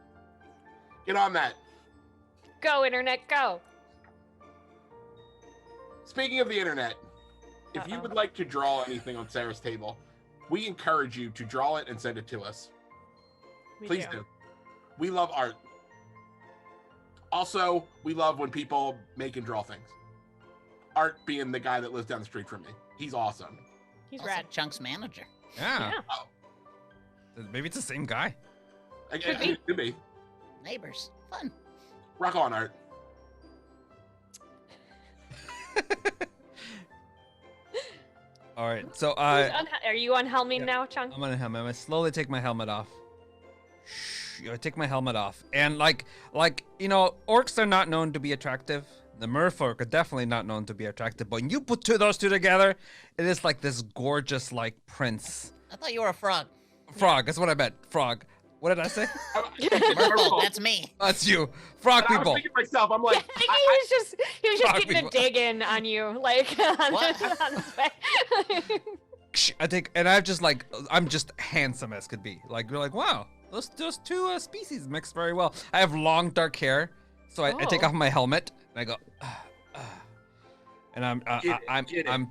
Get on that. Go, internet, go. Speaking of the internet, if you would like to draw anything on Sarah's table, we encourage you to draw it and send it to us. Please do. We love art. Also, we love when people make and draw things. Art being the guy that lives down the street from me. He's awesome. He's Also, rad. Chunk's manager. Yeah. Yeah. Maybe it's the same guy. It could be. Neighbors. Fun. Rock on, Art. All right. So Are you unhelming yeah. now, Chunk? I'm gonna helmet. I'm gonna slowly take my helmet off. I take my helmet off, and like orcs are not known to be attractive. The merfolk are definitely not known to be attractive. But when you put those two together, it is like this gorgeous like prince. I thought you were a frog. Frog. That's what I meant. Frog. What did I say? Merfolk, that's me. That's you. Frog But I was people. thinking to myself, I'm like, I think he was just Frog getting people. a dig in on you, like on What? his way. I'm just handsome as could be. Like you're like, wow, those two species mix very well. I have long dark hair, so I take Oh. off my helmet and I go, and I'm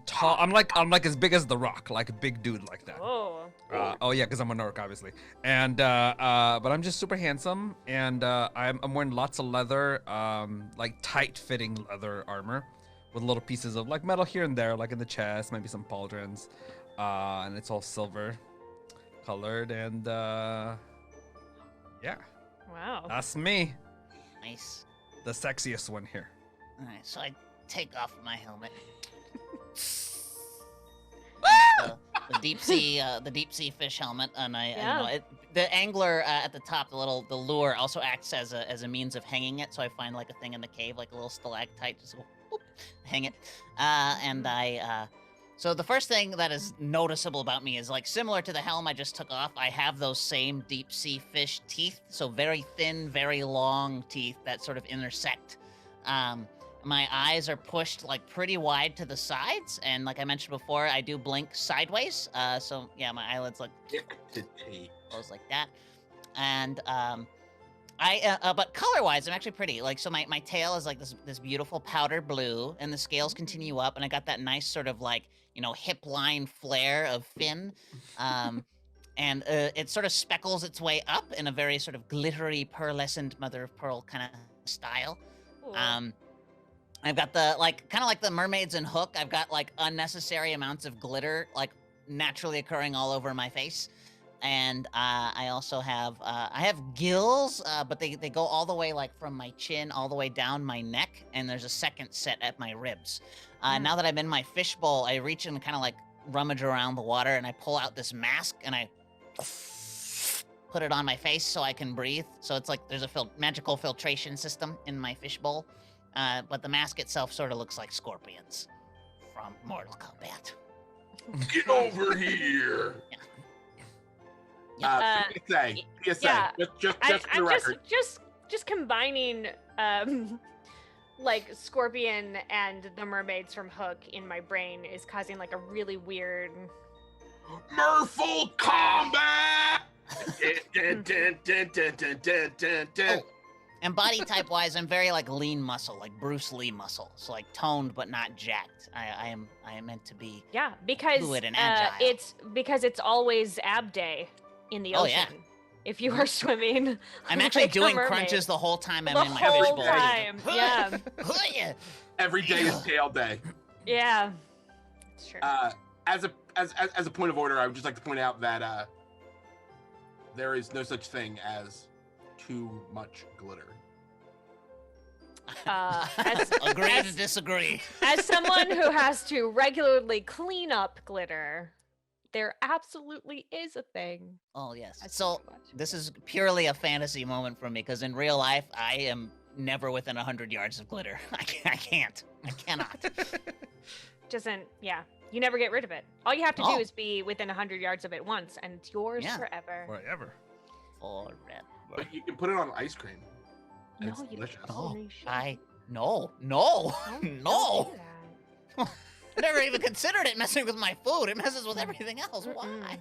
tall. I'm like as big as the Rock, like a big dude like that. Oh. Yeah, because I'm an orc, obviously. And but I'm just super handsome, and I'm wearing lots of leather, like tight-fitting leather armor, with little pieces of like metal here and there, like in the chest, maybe some pauldrons, and it's all silver. colored, and yeah, Wow. that's me, Nice. the sexiest one here. All right, so I take off my helmet. The deep sea fish helmet, and the angler at the top, the lure also acts as a means of hanging it. So I find like a thing in the cave, like a little stalactite, just go, boop, hang it, and So the first thing that is noticeable about me is like similar to the helm I just took off. I have those same deep sea fish teeth, so very thin, very long teeth that sort of intersect. My eyes are pushed like pretty wide to the sides, and like I mentioned before, I do blink sideways. So yeah, my eyelids look close like that. And but color-wise, I'm actually pretty. Like, so my tail is like this beautiful powder blue, and the scales continue up, and I got that nice sort of like, hip line flare of fin. And it sort of speckles its way up in a very sort of glittery, pearlescent mother of pearl kind of style. Cool. I've got the kind of like the mermaids in Hook. I've got like unnecessary amounts of glitter like naturally occurring all over my face, and I also have gills, but they go all the way like from my chin all the way down my neck, and there's a second set at my ribs. Now that I'm in my fishbowl, I reach and kind of like rummage around the water, and I pull out this mask and I put it on my face so I can breathe. So it's like there's a magical filtration system in my fishbowl. But the mask itself sort of looks like scorpions from Mortal Kombat. Get over here. PSA. Yeah. Just for the record. Just combining like Scorpion and the mermaids from Hook in my brain is causing like a really weird Merful combat. Oh, and body type wise, I'm very like lean muscle, like Bruce Lee muscle. So like toned but not jacked. I am meant to be because fluid and agile. it's always ab day in the ocean. Yeah. If you are swimming, I'm actually like doing a mermaid. crunches the whole time I'm The in my whole fishbowl. time, yeah. Every day is tail day. Yeah, it's true. As a point of order, I would just like to point out that there is no such thing as too much glitter. Agree to disagree. As someone who has to regularly clean up glitter, there absolutely is a thing. Oh yes. So this is purely a fantasy moment for me, because in real life, I am never within 100 yards of glitter. I can't. I cannot. You never get rid of it. All you have to do is be within 100 yards of it once, and it's yours forever. Forever. But you can put it on ice cream. And it's No, you delicious. don't. No. Don't do that. I never even considered it messing with my food. It messes with everything else. Why?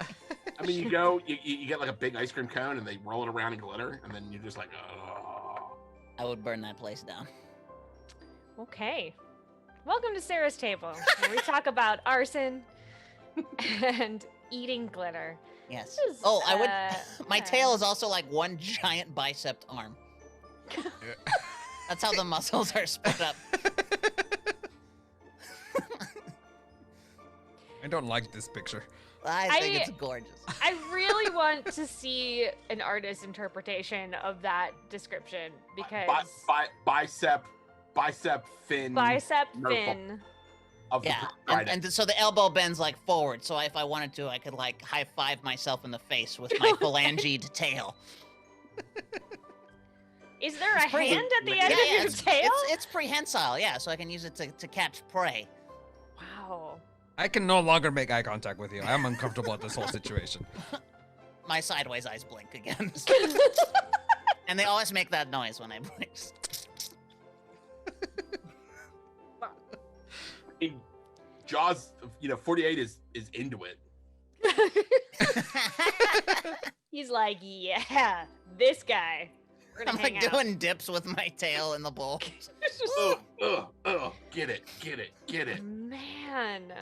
I mean, you get like a big ice cream cone, and they roll it around in glitter, and then you're just like, oh. I would burn that place down. Okay. Welcome to Sarah's Table, where we talk about arson and eating glitter. Yes. This is, I would. My tail is also like one giant bicep arm. That's how the muscles are split up. I don't like this picture. I think it's gorgeous. I really want to see an artist's interpretation of that description, because bicep fin. Bicep Merful. fin. And so the elbow bends like forward, so if I wanted to, I could like high five myself in the face with my phalangeed tail. Is there a hand at the end of your tail? It's prehensile, yeah, so I can use it to catch prey. Wow. I can no longer make eye contact with you. I'm uncomfortable at this whole situation. My sideways eyes blink again. And they always make that noise when I blink. Jaws, 48 is into it. He's like, yeah, this guy. We're gonna I'm hang like out. doing dips with my tail in the bowl. Get it. Man.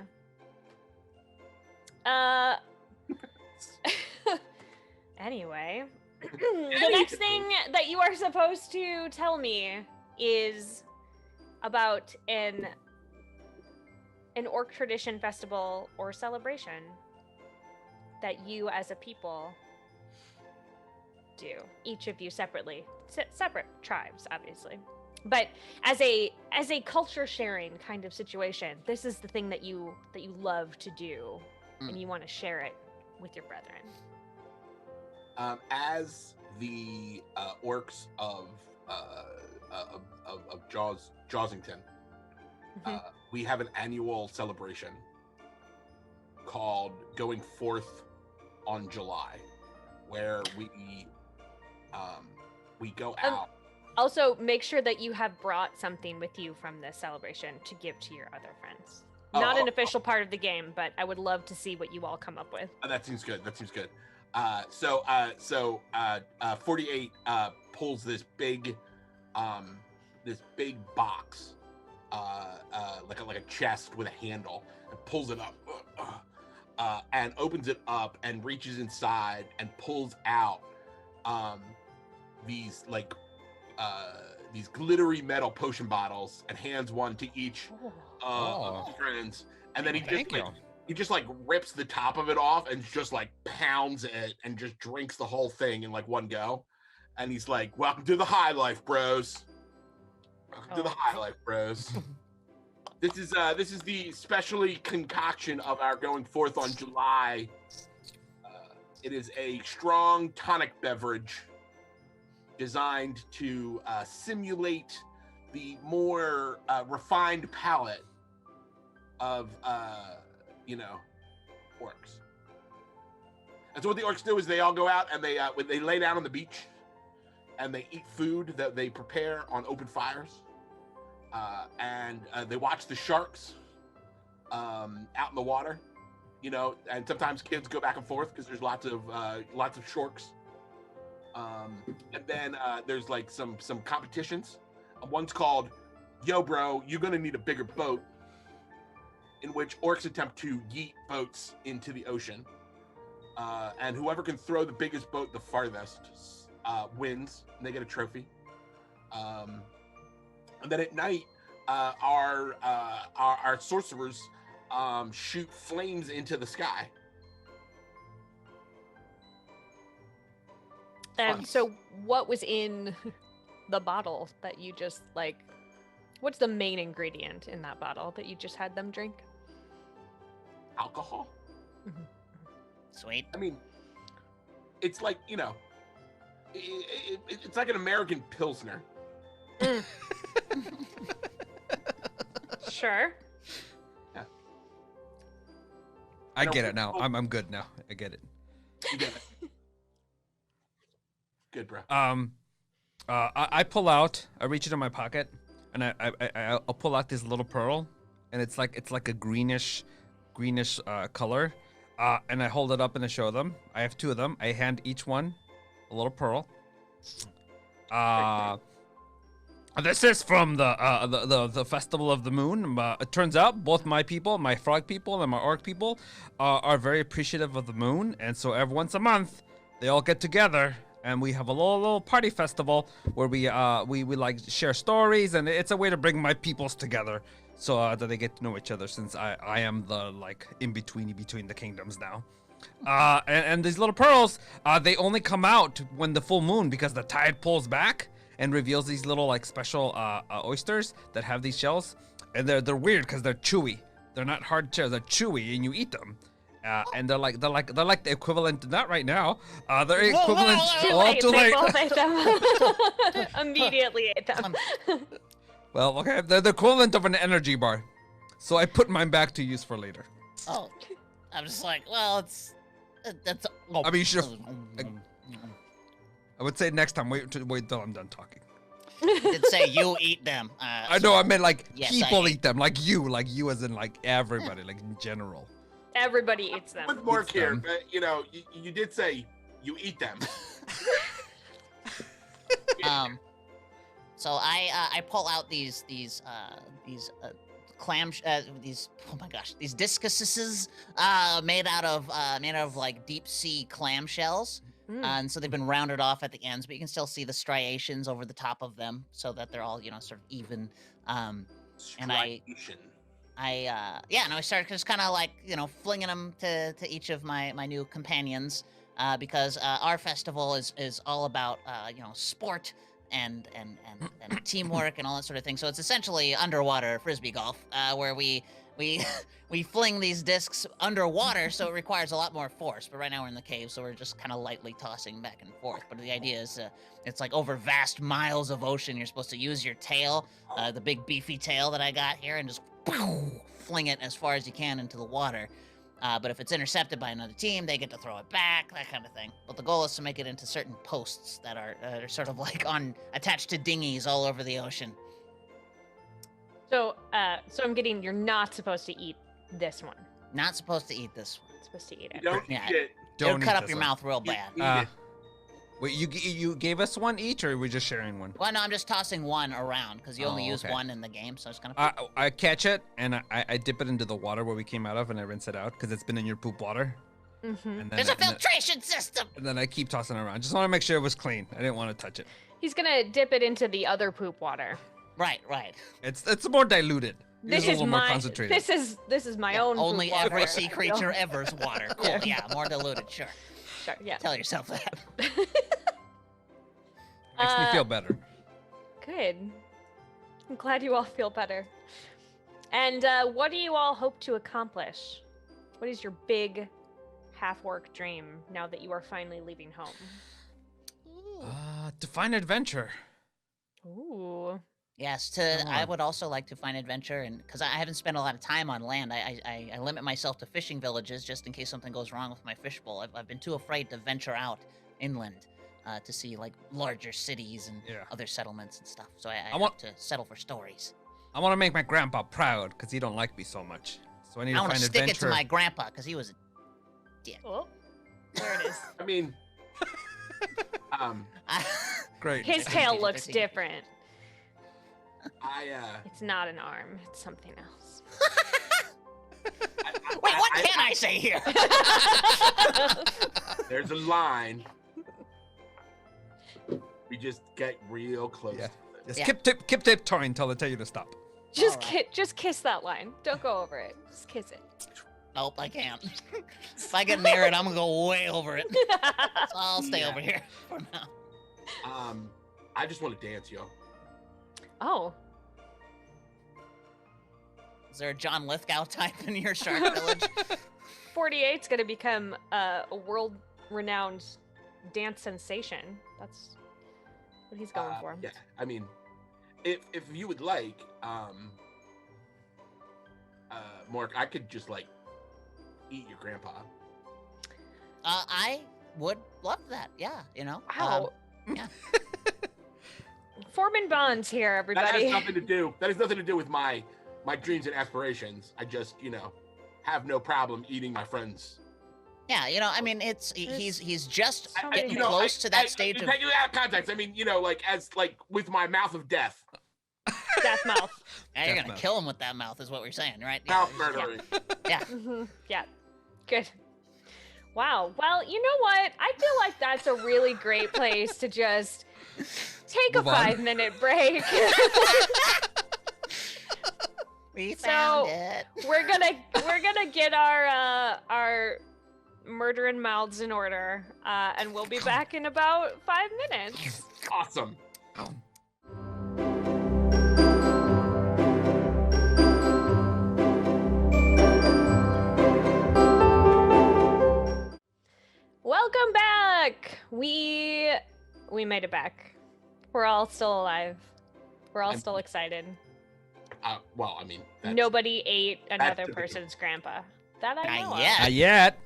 Anyway, the next thing that you are supposed to tell me is about an orc tradition festival or celebration that you as a people do, each of you separately, separate tribes, obviously. But as a culture sharing kind of situation, this is the thing that you love to do, and you want to share it with your brethren. As the orcs of Jawsington, we have an annual celebration called Going Forth on July, where we go out. Also, make sure that you have brought something with you from this celebration to give to your other friends. Not an official part of the game, but I would love to see what you all come up with. That seems good. So 48 pulls this big box, like a chest with a handle, and pulls it up, and opens it up and reaches inside and pulls out these glittery metal potion bottles and hands one to each of his friends, and then he just rips the top of it off and just pounds it and just drinks the whole thing in one go, and he's like, "Welcome to the high life, bros. Welcome to the high life, bros." This is the specially concoction of our Going Forth on July. It is a strong tonic beverage designed to simulate the more refined palate of orcs. And so what the orcs do is they all go out and they lay down on the beach and they eat food that they prepare on open fires, and they watch the sharks out in the water, and sometimes kids go back and forth because there's lots of sharks. And then there's some competitions. One's called Yo Bro, You're Gonna Need a Bigger Boat, in which orcs attempt to yeet boats into the ocean. And whoever can throw the biggest boat the farthest wins, and they get a trophy. And then at night, our sorcerers shoot flames into the sky. So what was in the bottle that you just what's the main ingredient in that bottle that you just had them drink? Alcohol. Mm-hmm. Sweet. I mean, it's it's like an American Pilsner. Sure. Yeah. I get it now. I'm good now. I get it. You get it. Good, bro. I pull out. I reach into my pocket, and I'll pull out this little pearl, and it's like a greenish color. And I hold it up and I show them. I have two of them. I hand each one a little pearl. This is from the Festival of the Moon. It turns out both my people, my frog people and my orc people, are very appreciative of the moon, and so every once a month they all get together and we have a little party festival where we share stories, and it's a way to bring my peoples together so that they get to know each other, since I am the in between the kingdoms now. And these little pearls, they only come out when the full moon, because the tide pulls back and reveals these little special oysters that have these shells, and they're weird because they're chewy. They're not hard shells, they're chewy, and you eat them. And they're like the equivalent, not right now. They're equivalent. Too late. Both ate them. Immediately ate them. Well, okay, they're the equivalent of an energy bar, so I put mine back to use for later. Oh, I'm just that's. Oh. I mean, you should. I would say next time. Wait till I'm done talking. You did say you eat them. I know. I meant yes, people eat them, like you as in everybody, in general. Everybody eats them. With more care, you did say you eat them. So I pull out these these discuses made out of deep sea clam shells. And so they've been rounded off at the ends, but you can still see the striations over the top of them, so that they're all sort of even. And Striation. I started just kind of like, flinging them to each of my new companions, because our festival is all about, sport and teamwork and all that sort of thing. So it's essentially underwater frisbee golf, where we we fling these discs underwater, so it requires a lot more force. But right now we're in the cave, so we're just kind of lightly tossing back and forth. But the idea is, it's like over vast miles of ocean. You're supposed to use your tail, the big beefy tail that I got here, and just fling it as far as you can into the water. But if it's intercepted by another team, they get to throw it back, that kind of thing. But the goal is to make it into certain posts that are sort of like attached to dinghies all over the ocean. So I'm getting you're not supposed to eat this one. Not supposed to eat this one. Supposed to eat it. Don't Yeah, eat it. It'll Don't cut eat up this your one. mouth real Eat bad. it. Wait, you gave us one each, or are we just sharing one? Well, no, I'm just tossing one around because you only Oh, use okay. one in the game, so it's kind of. I catch it and I dip it into the water where we came out of, and I rinse it out because it's been in your poop water. Mm-hmm. And then, There's a and then- filtration system. and then I keep tossing it around. Just want to make sure it was clean. I didn't want to touch it. He's gonna dip it into the other poop water. Right. It's more diluted. This Yours a is little more my concentrated. this is my Yeah, own. only poop water. every sea creature ever's water. Cool. Yeah. Yeah, more diluted. Sure. Sure, yeah. Tell yourself that. Makes me feel better. Good. I'm glad you all feel better. And what do you all hope to accomplish? What is your big half-work dream now that you are finally leaving home? To find adventure. Ooh. Yes, Come I on. would also like to find adventure, and because I haven't spent a lot of time on land, I limit myself to fishing villages just in case something goes wrong with my fishbowl. I've been too afraid to venture out inland to see like larger cities and Yeah. other settlements and stuff. So I I want- have to settle for stories. I want to make my grandpa proud because he don't like me so much. So I need I to want find to stick adventure. it to my grandpa because he was a Oh, there it is. I mean, Great. His tail looks different. I It's not an arm. It's something else. Wait, what can I say here? There's a line. We just get real close. Yeah. to it. Just Yeah. keep tiptoeing until they tell you to stop. Just kiss that line. Don't go over it. Just kiss it. Nope, I can't. If I get near it, I'm gonna go way over it. So I'll stay Yeah. over here for now. I just want to dance, yo. Oh, Is there a John Lithgow type in your shark village? 48's gonna become a world-renowned dance sensation. That's what he's going for. Yeah, I mean, if you would like, Mark, I could just like eat your grandpa. I would love that. Yeah, Wow. yeah. Forming bonds here, That everybody. has nothing to do. That has nothing to do with my dreams and aspirations. I just, have no problem eating my friends. Yeah, I mean, he's just So getting many- close to that stage of Take it out of context. I mean, like with my mouth of death, Death mouth. Yeah, you're Death gonna mouth. kill him with that mouth, is what we're saying, right? mouth Yeah, murdering. Yeah. Mhm. Yeah. Good. Wow. Well, you know what? I feel like that's a really great place to just take Move a on. 5-minute break. We So- found it. we're gonna get our murdering mouths in order, and we'll be back in about 5 minutes. Awesome. Welcome back. We made it back. We're all still alive. We're all I'm- still excited. Well, I mean, that's, Nobody ate another the big- person's grandpa. That I know Not of. yet. Not yet.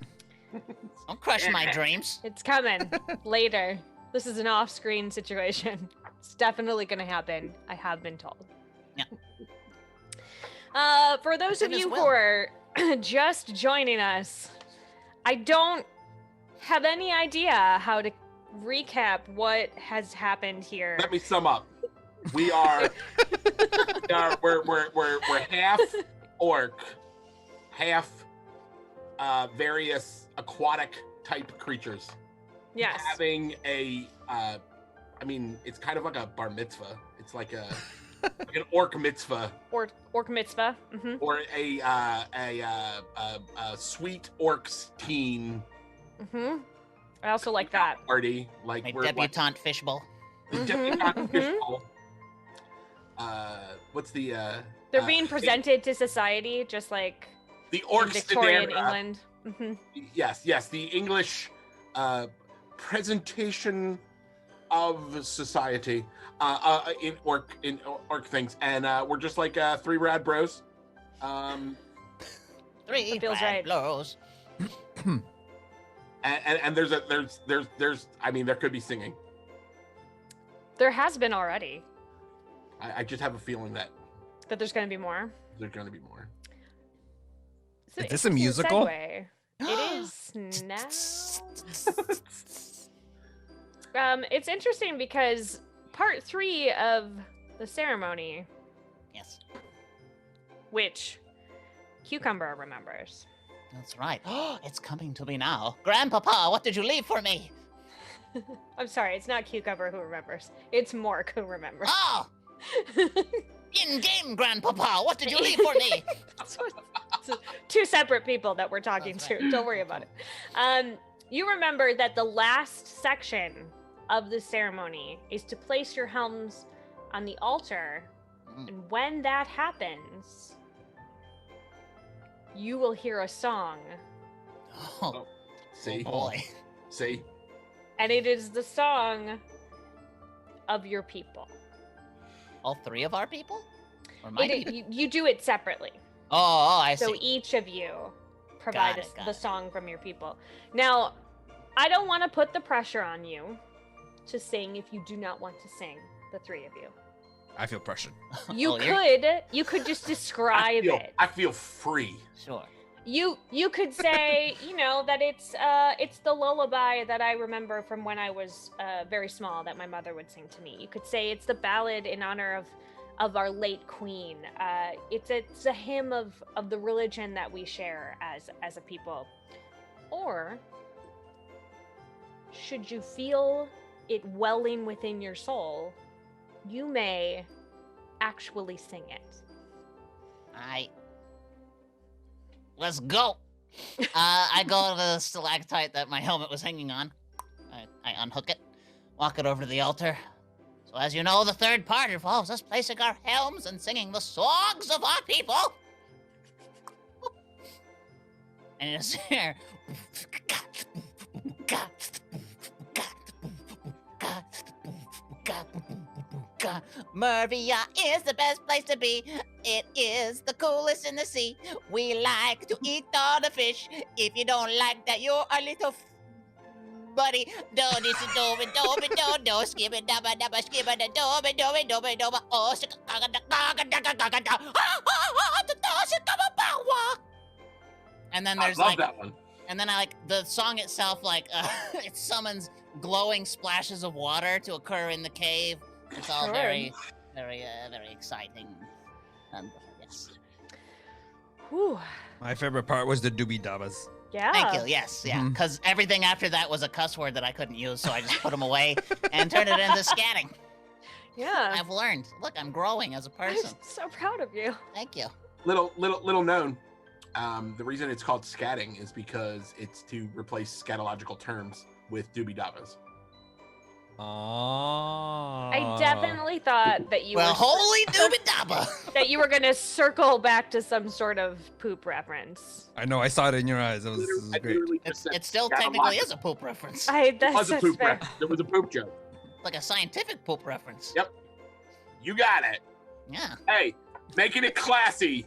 Don't crush my dreams. It's coming later. This is an off-screen situation. It's definitely going to happen. I have been told. Yeah. For those of Goodness you will. who are just joining us, I don't have any idea how to recap what has happened here. Let me sum up. We are, we're half orc, half various aquatic type creatures. Yes. Having a, I mean, it's kind of like a bar mitzvah. It's like a, like an orc mitzvah, Orc mitzvah. Mm-hmm. or a sweet orcs teen Mm-hmm. I also like that. party. Like My we're debutante fishbowl. like, Mhm, debutante mhm. fishbowl. What's the They're being presented to society just like the in orcs Victorian Sedera. England. Mm-hmm. Yes, the English presentation of society in orc things, and we're just like three rad bros. Three That feels bad right. blows. And there's I mean there could be singing. There has been already. I just have a feeling that That there's going to be more. there's going to be more. It's an Is this a interesting musical? segue. It is now. It's interesting because part 3 of the ceremony, Yes, which Cucumber remembers. that's right. It's coming to me now. Grandpapa, what did you leave for me? I'm sorry, it's not Cucumber who remembers. It's Mork who remembers. Oh, in-game, Grandpapa, what did you leave for me? It's two separate people that we're talking That's to. right. Don't worry about it. You remember that the last section of the ceremony is to place your helms on the altar, Mm. and when that happens, you will hear a song, Oh, See, boy. see, and it is the song of your people. All three of our people? Or my people? You do it separately. Oh, I So see. each of you provide Got it, got the it. song from your people. Now, I don't want to put the pressure on you to sing if you do not want to sing, the three of you. I feel pressured. You Oh, you're- could just describe it. I feel free. Sure. You could say, that it's the lullaby that I remember from when I was very small that my mother would sing to me. You could say it's the ballad in honor of our late queen. It's a hymn of the religion that we share as a people. Or should you feel it welling within your soul, you may actually sing it. Let's go. I go to the stalactite that my helmet was hanging on. I unhook it, walk it over to the altar. So as you know, the third part involves us placing our helms and singing the songs of our people. And it's here. Mervia is the best place to be. It is the coolest in the sea. We like to eat all the fish. If you don't like that, you're a little buddy. Do this do do do do do skip it dabba dabba skip it do do do do oh and then I there's love like that one. and then I like the song itself, like it summons glowing splashes of water to occur in the cave. It's all Sure. very exciting. Yes. Whew. My favorite part was the doobie dabbas. Yeah. Thank you. Yes, yeah. Mhm. Because everything after that was a cuss word that I couldn't use, so I just put them away and turned it into scatting. Yeah. I've learned. Look, I'm growing as a I'm person. so proud of you. Thank you. Little known. The reason it's called scatting is because it's to replace scatological terms with doobie dabbas. Oh. I definitely thought that you Well, were holy doobie dabba. that you were gonna circle back to some sort of poop reference. I know. I saw it in your eyes. It was I great. literally just said It still scatological. technically is a poop reference. It was a That's poop fair. reference. It was a poop joke. Like a scientific poop reference. Yep. You got it. Yeah. Hey, making it classy.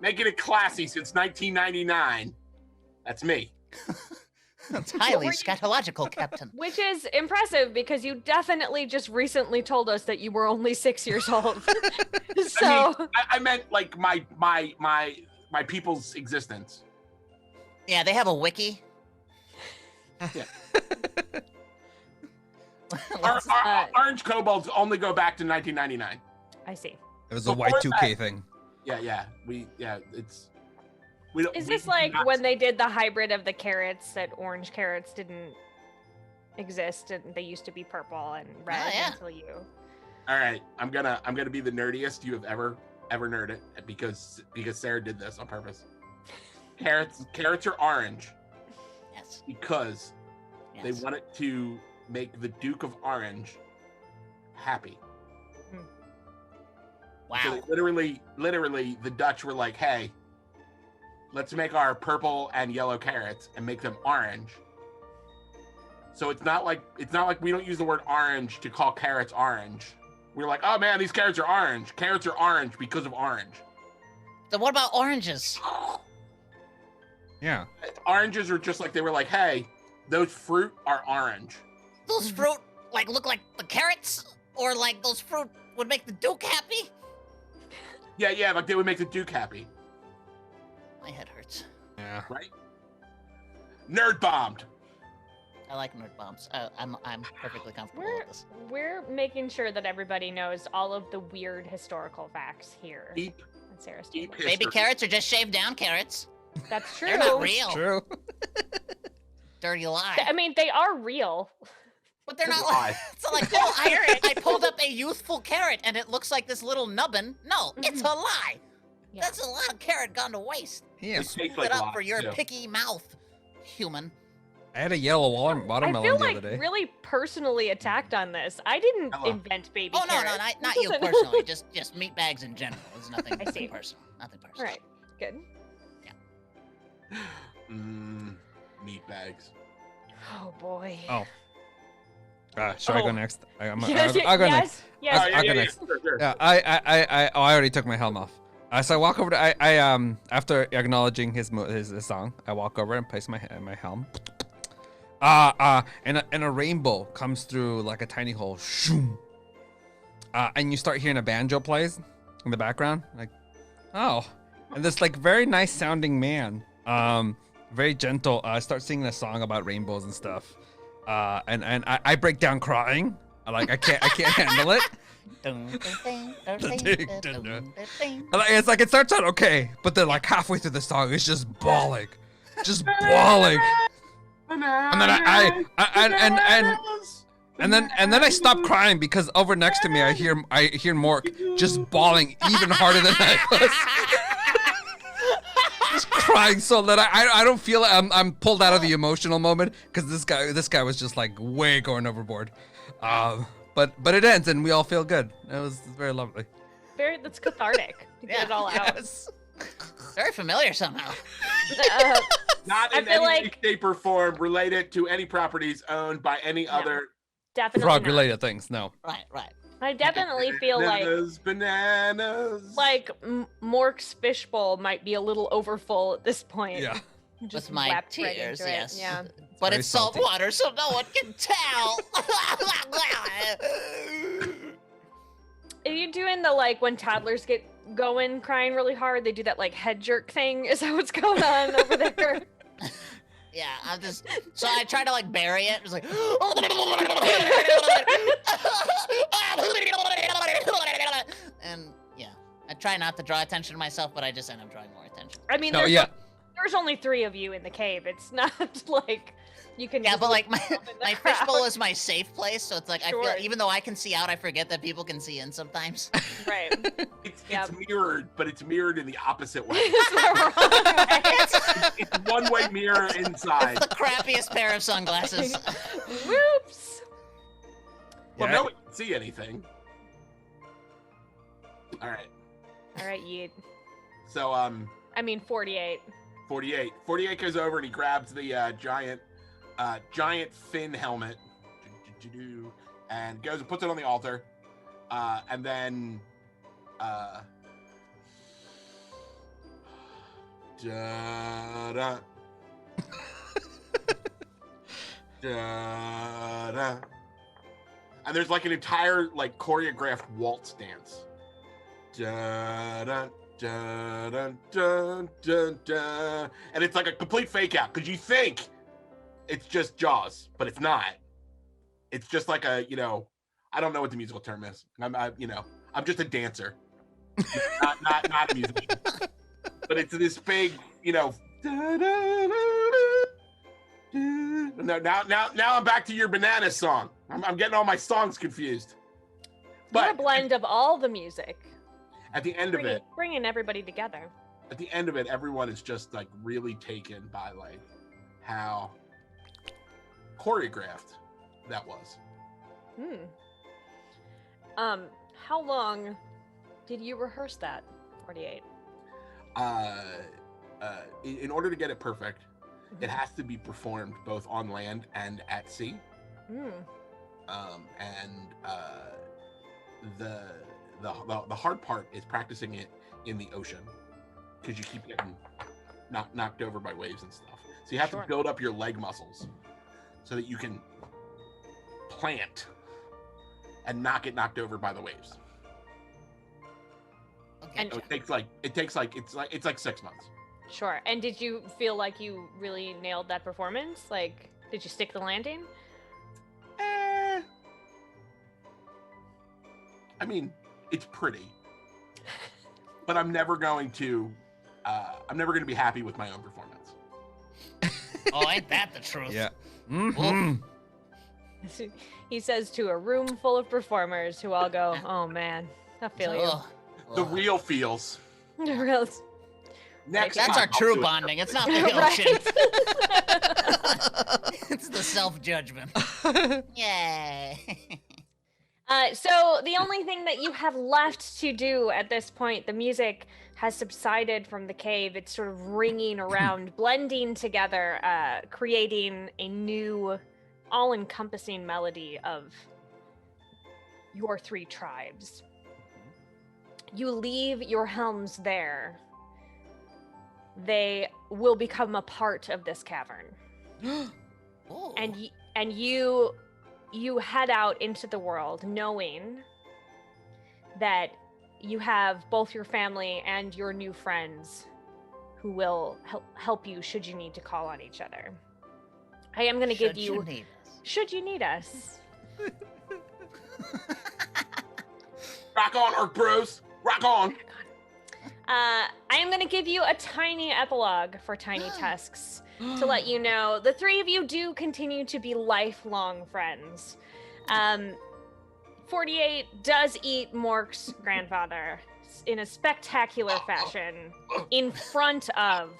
Making it classy since 1999. That's me. It's highly Were you- scatological, Captain. Which is impressive because you definitely just recently told us that you were only 6 years old. So I meant like my people's existence. Yeah, they have a wiki. Yeah. Let's- Orange kobolds only go back to 1999. I see. It was a Before Y2K thing. Yeah. We don't. Is we this do like not- when they did the hybrid of the carrots that orange carrots didn't exist and they used to be purple and red yeah. until you All right, I'm gonna be the nerdiest you have ever nerded because Sarah did this on purpose. Carrots are orange Yes. because Yes. they wanted to make the Duke of Orange happy. Wow. So they literally, the Dutch were like, "Hey, let's make our purple and yellow carrots and make them orange." So it's not like we don't use the word orange to call carrots orange. We're like, "Oh man, these carrots are orange. Carrots are orange because of orange." So what about oranges? Yeah. Oranges are just like they were like, "Hey, those fruit are orange." Those fruit like look like the carrots, or like those fruit would make the Duke happy? Yeah, like they would make the Duke happy, My head hurts. Yeah. right? Nerd bombed. I like nerd bombs. I'm perfectly comfortable with this. We're making sure that everybody knows all of the weird historical facts here Deep at Sarah's deep table. Baby history. carrots are just shaved down carrots. That's true. They're not real. True. Dirty lie. I mean, they are real. But they're not Lie. like, it's not like, oh, I pulled up a youthful carrot and it looks like this little nubbin. No, it's a lie. Yeah. That's a lot of carrot gone to waste. Yeah. It tastes Put like it up lies, for your too. picky mouth, human. I had a yellow I watermelon feel the like other day. really personally attacked on this. I didn't Hello. invent baby Oh, no, carrots. not This you isn't- personally. Just meat bags in general. It's nothing, I see. nothing personal. Nothing personal. All right, good. Meat bags. Oh boy. Oh. Should I Oh. go next? I'll go Yes, next. yes. I'll go next. Sure. Yeah, I already took my helm off. So I walk over to after acknowledging his song, I walk over and place my helm. And a rainbow comes through like a tiny hole. Shoom. And you start hearing a banjo plays in the background, like, oh, and this like very nice sounding man, very gentle, starts singing a song about rainbows and stuff. And I break down crying. I can't handle it. It's like it starts out okay, but then like halfway through the song, it's just bawling. And then and then I stop crying because over next to me I hear Mork just bawling even harder than I was. Just crying so that I don't feel I'm pulled out of the emotional moment because this guy was just like way going overboard. But it ends and we all feel good. It was very lovely. That's cathartic to get Yeah, it all out. Yes. Very familiar somehow. Not I in feel any like- shape or form related to any properties owned by any other Definitely Frog not. related things, no. Right. I definitely feel like bananas. Mork's fishbowl might be a little overfull at this point. Yeah. Just With my wept right tears, into it. yes. Yeah. But very it's salt salty. water, so no one can tell. Are you doing the like when toddlers get going crying really hard, they do that like head jerk thing? Is that what's going on over there? Yeah, I'm just. So I try to like bury it. It's like. And yeah, I try not to draw attention to myself, but I just end up drawing more attention. I mean, No, there's, yeah. there's only 3 of you in the cave. It's not like you can. Yeah, just but like look up in the my crowd. fishbowl is my safe place, so it's like I Sure. feel even though I can see out, I forget that people can see in sometimes. Right. It's Yep. mirrored, but it's mirrored in the opposite way. It's the wrong way. It's one-way mirror inside. It's the crappiest pair of sunglasses. Whoops. Well, Yeah. no one can see anything. All right. All right, Yeet. So, I mean, 48. 48. 48 goes over and he grabs the giant fin helmet and goes and puts it on the altar. And then da-da. Da-da. And there's like an entire like choreographed waltz dance. Da-da. Dun, dun, dun, dun, dun. And it's like a complete fake out because you think it's just Jaws, but it's not. It's just like a, I don't know what the musical term is. I'm just a dancer, not a musician. But it's this big, No, now I'm back to your bananas song. I'm getting all my songs confused. You're a But blend of all the music, at the end of it, bringing everybody together. at the end of it, everyone is just like really taken by like how choreographed that was. How long did you rehearse that? 48. In order to get it perfect, it has to be performed both on land and at sea. The hard part is practicing it in the ocean because you keep getting knocked over by waves and stuff. So you have to build up your leg muscles so that you can plant and not get knocked over by the waves. Okay. And So it's like 6 months. sure. And did you feel like you really nailed that performance? Like, did you stick the landing? I mean, it's pretty, but I'm never going to be happy with my own performance. Oh, ain't that the truth? Yeah. He says to a room full of performers who all go, "Oh man, I feel you." Ugh. The Ugh. real feels. The real- Next That's time, our I'll true do it. bonding. It's not the Right. ocean. It's the self-judgment. Yay. So the only thing that you have left to do at this point, the music has subsided from the cave. It's sort of ringing around, blending together, creating a new, all-encompassing melody of your three tribes. You leave your helms there. They will become a part of this cavern. Ooh. And you head out into the world knowing that you have both your family and your new friends who will help you should you need to call on each other. I am going to give you need us. should you need us. Rock on, Orc Bros. Rock on. I am going to give you a tiny epilogue for Tiny Tusks to let you know the three of you do continue to be lifelong friends. 48 does eat Mork's grandfather in a spectacular fashion in front of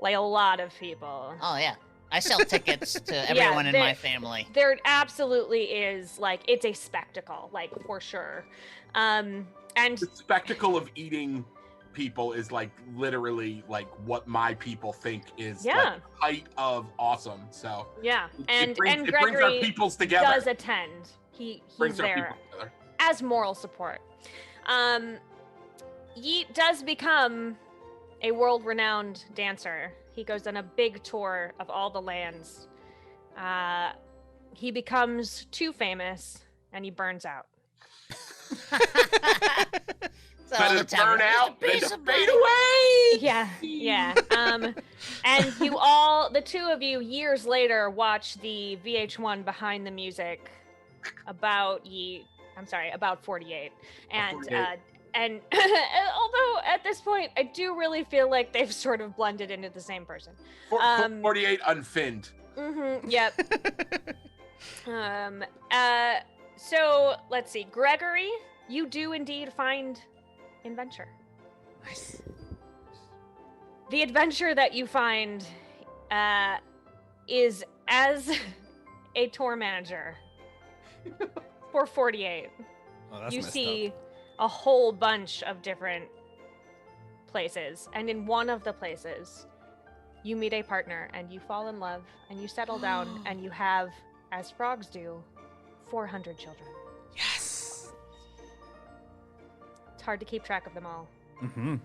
like a lot of people. Oh yeah, I sell tickets to everyone in my family. There absolutely is, like, it's a spectacle, like, for sure. And The spectacle of eating people is like literally like what my people think is like the height of awesome. So yeah, it brings our Gregory peoples together. does attend. He's Brings our there people together. as moral support. Yeet does become a world-renowned dancer. He goes on a big tour of all the lands. He becomes too famous, and he burns out. Better to burn out than to fade away. Yeah. And you all, the two of you, years later, watch the VH1 Behind the Music about Yeet. I'm sorry, about 48. And 48. and although at this point, I do really feel like they've sort of blended into the same person. 48 unfinned. Yep. So let's see, Gregory, you do indeed find adventure. Nice. The adventure that you find is as a tour manager for 48. Oh, that's You messed see up. a whole bunch of different places, and in one of the places, you meet a partner and you fall in love and you settle down and you have, as frogs do, 400 children. Yes. It's hard to keep track of them all, Mm-hmm.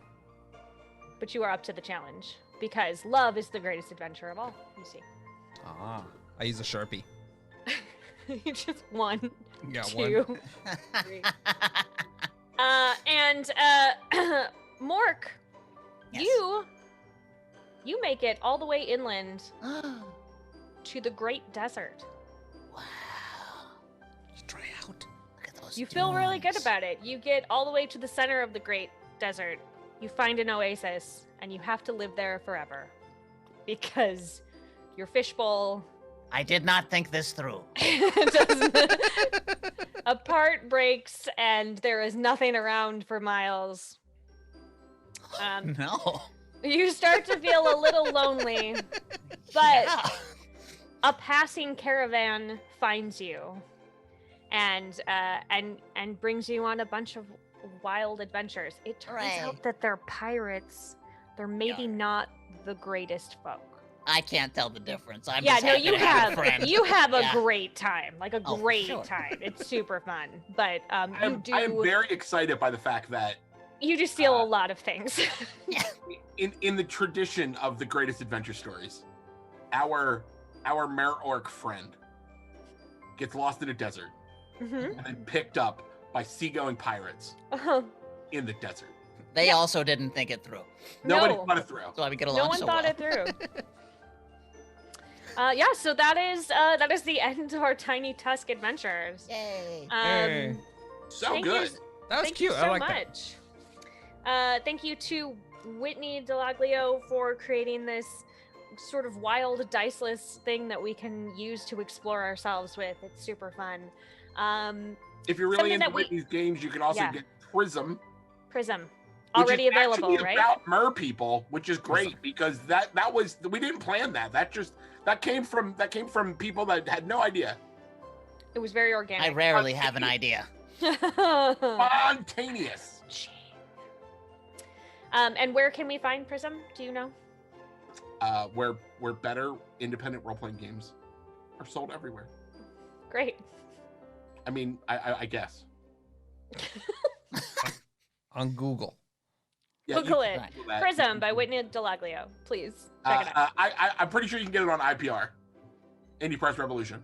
but you are up to the challenge because love is the greatest adventure of all. You see, Ah, I use a Sharpie. you just one, Yeah, two, one. three. And Mork, Yes. you make it all the way inland to the Great Desert. Wow. You try out. Look at those You feel really good dunes. about it. You get all the way to the center of the Great Desert. You find an oasis, and you have to live there forever because your fishbowl I did not think this through. A part breaks and there is nothing around for miles. No. You start to feel a little lonely, but Yeah. a passing caravan finds you and brings you on a bunch of wild adventures. It turns Hooray. out that they're pirates. They're maybe Yarr. not the greatest folk. I can't tell the difference. I'm Yeah, just no, happy you to have a have friend. you have a Yeah. great time, like a Oh, for great sure. time. It's super fun, but I am very excited by the fact that you do steal a lot of things. in the tradition of the greatest adventure stories, our Mer Orc friend gets lost in a desert Mhm. and then picked up by seagoing pirates in the desert. They also didn't think it through. Nobody No. thought it through. That's why we get along No one so thought well. it through. Yeah, so that is the end of our Tiny Tusk adventures. Yay. Hey. So thank good. You, That was thank cute. you I so like that. much. Thank you to Whitney Delaglio for creating this sort of wild diceless thing that we can use to explore ourselves with. It's super fun. If you're really Something into that we- Whitney's games, you can also Yeah. get Prism, Prism. which Already is available, actually right? about mer people, which is great Prism. because that was we didn't plan that. That came from people that had no idea. It was very I organic. rarely have an idea. Spontaneous. And where can we find Prism? Do you know? Where better independent role-playing games are sold everywhere. Great. I mean, I guess. On Google. Yeah, Google you it. can Google that. Prism by Whitney Delaglio. Please check it out. I'm pretty sure you can get it on IPR, Indie Press Revolution.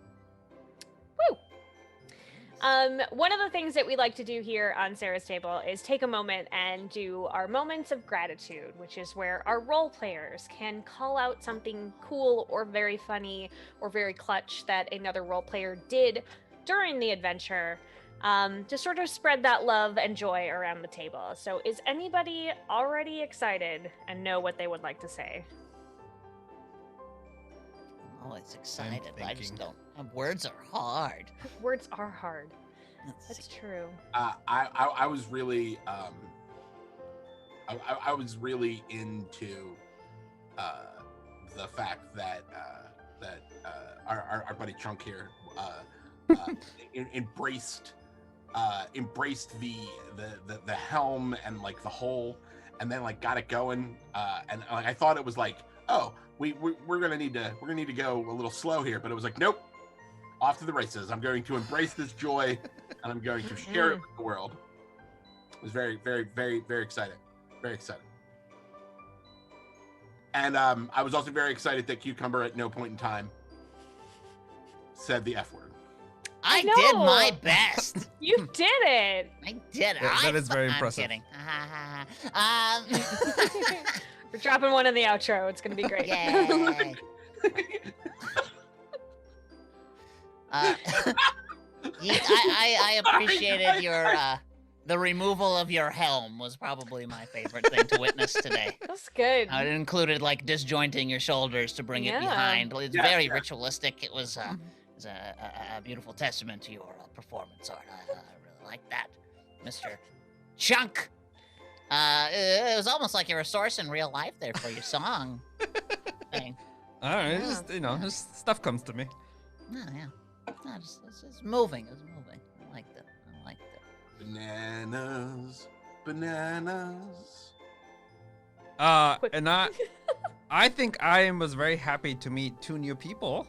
One of the things that we like to do here on Sarah's Table is take a moment and do our moments of gratitude, which is where our role players can call out something cool or very funny or very clutch that another role player did during the adventure, to sort of spread that love and joy around the table. So is anybody already excited and know what they would like to say? I'm always excited. I just thinking. don't. Words are hard. Words are hard. Let's That's see. true. I was really I was really into the fact that our buddy Chunk here embraced the helm and like the hole, and then like got it going, and like I thought it was like, oh, we're gonna need to go a little slow here, but it was like, nope, off to the races. I'm going to embrace this joy and I'm going to share it with the world. It was very, very, very, very excited. Very excited. And I was also very excited that Cucumber at no point in time said the F word. I know. did my best. You did it! I did it. That is very I'm impressive. kidding. We're dropping one in the outro. It's gonna be great. Yay. Yeet, I appreciated your the removal of your helm was probably my favorite thing to witness today. That's good. It included like disjointing your shoulders to bring it Yeah. behind. It's Yeah, very yeah. ritualistic. It was a beautiful testament to your performance art. I really like that, Mr. Chunk. It was almost like you were a source in real life there for your song. thing. All right, Yeah. just stuff comes to me. No, yeah. No, it's moving. It's moving. I liked it. I liked it. Bananas, bananas. Quick. And I think I was very happy to meet two new people,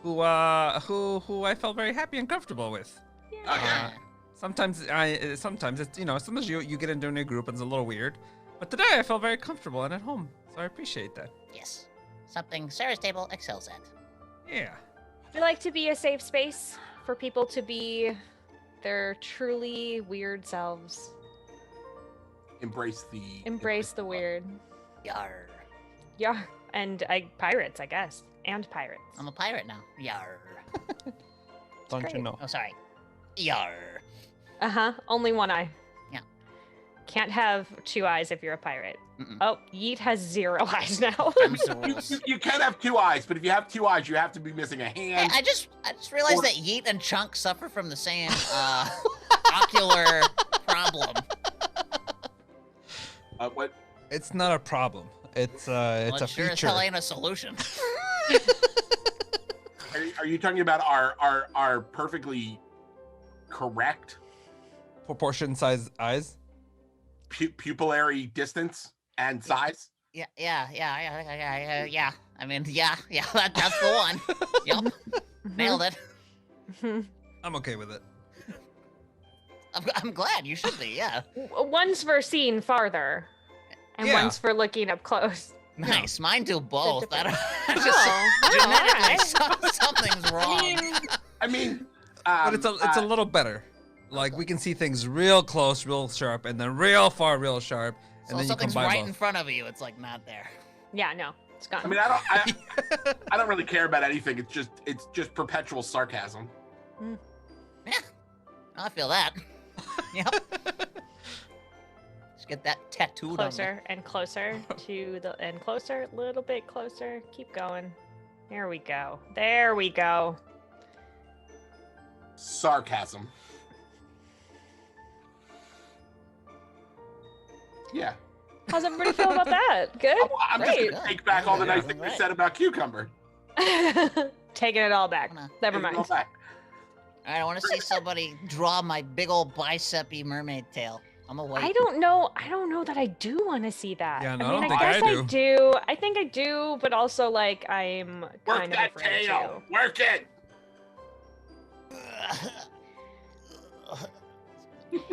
who I felt very happy and comfortable with. Okay. Sometimes it's sometimes you get into a new group and it's a little weird, but today I felt very comfortable and at home, so I appreciate that. Yes. Something Sarah's Table excels at. Yeah. We like to be a safe space for people to be their truly weird selves. Embrace the weird. Yar. Yeah, and pirates, I guess, and pirates. I'm a pirate now. Yar. Don't great. you know? Oh, sorry. Yar. Only one eye. Yeah. Can't have 2 eyes if you're a pirate. Mm-mm. Oh, Yeet has 0 eyes now. Them's the rules. You can have 2 eyes, but if you have 2 eyes, you have to be missing a Hey, hand. I just realized Or- that Yeet and Chunk suffer from the same ocular problem. What? It's not a problem. It's Well, a it sure as feature. hell ain't a solution. Are you talking about our perfectly correct Proportion size eyes. pupillary distance and size? Yeah. I mean, yeah. That's the one. Yup. Nailed it. I'm okay with it. I'm glad you should be. Yeah. One's for seeing farther, and Yeah. one's for looking up close. Nice. Mine do both. I don't, Oh, just alright. genetically, something's wrong. I mean, But it's a little better. Like we can see things real close, real sharp, and then real far, real sharp, and So then you something's combine right both. in front of you. It's like not there. Yeah, no, it's gone. I mean, I don't really care about anything. It's just perpetual sarcasm. Yeah. I feel that. Yep. Just get that tattooed on me. Closer and closer to the and closer, a little bit closer. Keep going. There we go. There we go. Sarcasm. Yeah. How's everybody feel about that? Good. I'm just Great. gonna take back all the Yeah, nice things you right. said about cucumber. Taking it all back. Wanna- Never Take it all mind. back. All right, I want to see somebody draw my big old bicep-y mermaid tail. I'm gonna wait. I don't know that I do want to see that. Yeah, no, I mean, I don't I think guess I I do. I think I do, but also like I'm Work kind of that afraid tail. too. Work it.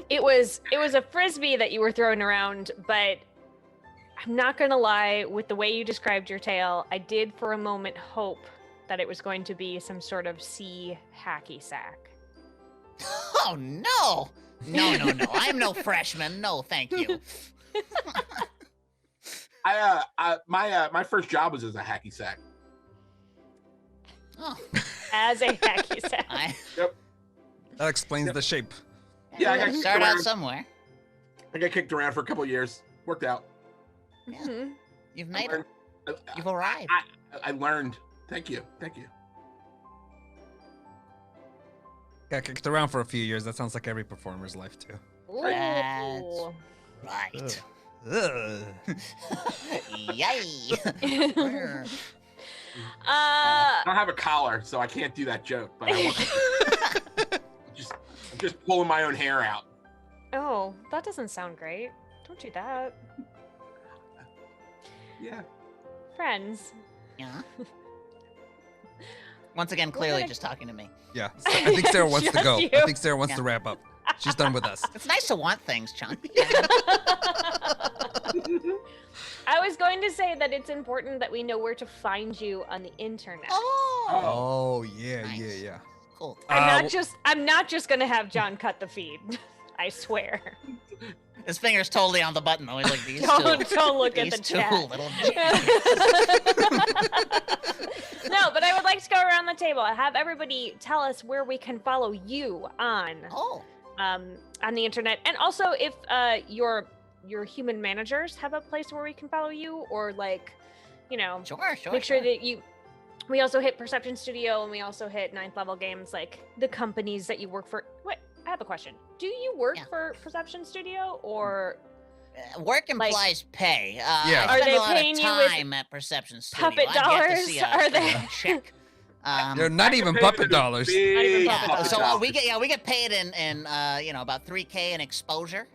It was a frisbee that you were throwing around, but I'm not gonna lie, with the way you described your tail, I did for a moment hope that it was going to be some sort of sea hacky sack. Oh no! No! I'm no freshman. No, thank you. My first job was as a hacky sack. Oh, As a hacky sack. I That explains the shape. Yeah, I got start out around. somewhere. I got kicked around for a couple of years. Worked out. Yeah. Mhm. You've I made it. learned. You've arrived. I learned. Thank you. Thank you. Got kicked around for a few years. That sounds like every performer's life too. That's- Ooh. Right. Ugh. Yay! I don't have a collar, so I can't do that joke. But I want I'm just pulling my own hair out. Oh, that doesn't sound great. Don't do that. Yeah. Friends. Yeah. Once again, clearly gonna- just talking to me. Yeah, I think Sarah wants to Just go. you. I think Sarah wants Yeah. to wrap up. She's done with us. It's nice to want things, Chunk. I was going to say that it's important that we know where to find you on the internet. Oh, Oh yeah, Nice. yeah. cool. I'm not just gonna have John cut the feed. I swear. His finger's totally on the button though. He's like these Don't look at these the two chat. little. No, but I would like to go around the table. Have everybody tell us where we can follow you on the internet, and also if your human managers have a place where we can follow you, or like, Sure. make sure that you. We also hit Perception Studio, and we also hit 9th Level Games, like the companies that you work for. Wait, I have a question. Do you work Yeah. for Perception Studio, or Work implies pay. Yeah. I Are spend they a lot paying of you with time at Perception Studio. puppet I get to dollars? see a Are they- a check. They're not even Paid puppet in a dollars. big Not even Yeah, puppet puppet so dollars. we get paid in about 3K in exposure.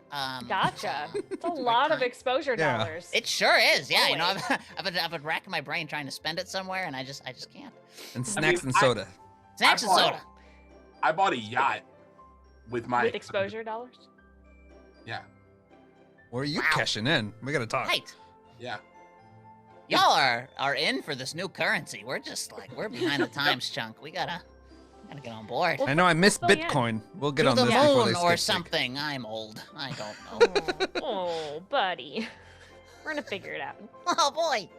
Gotcha. It's a It's a lot of time. exposure Yeah. dollars. It sure is. Yeah, Always. I've been racking my brain trying to spend it somewhere, and I just can't. And snacks and I- soda. Snacks and bought- soda. I bought a yacht with my With exposure dollars. Yeah. Wow. Where are you cashing in? We gotta talk. Right. Yeah. Y'all are in for this new currency. We're just like we're behind the times, Chunk. We gotta get on board. Well, I know I missed Oh, yeah. Bitcoin. We'll get To on the this before they moon skip or sync. something. I'm old. I don't know. Oh, buddy. We're gonna figure it out. Oh boy.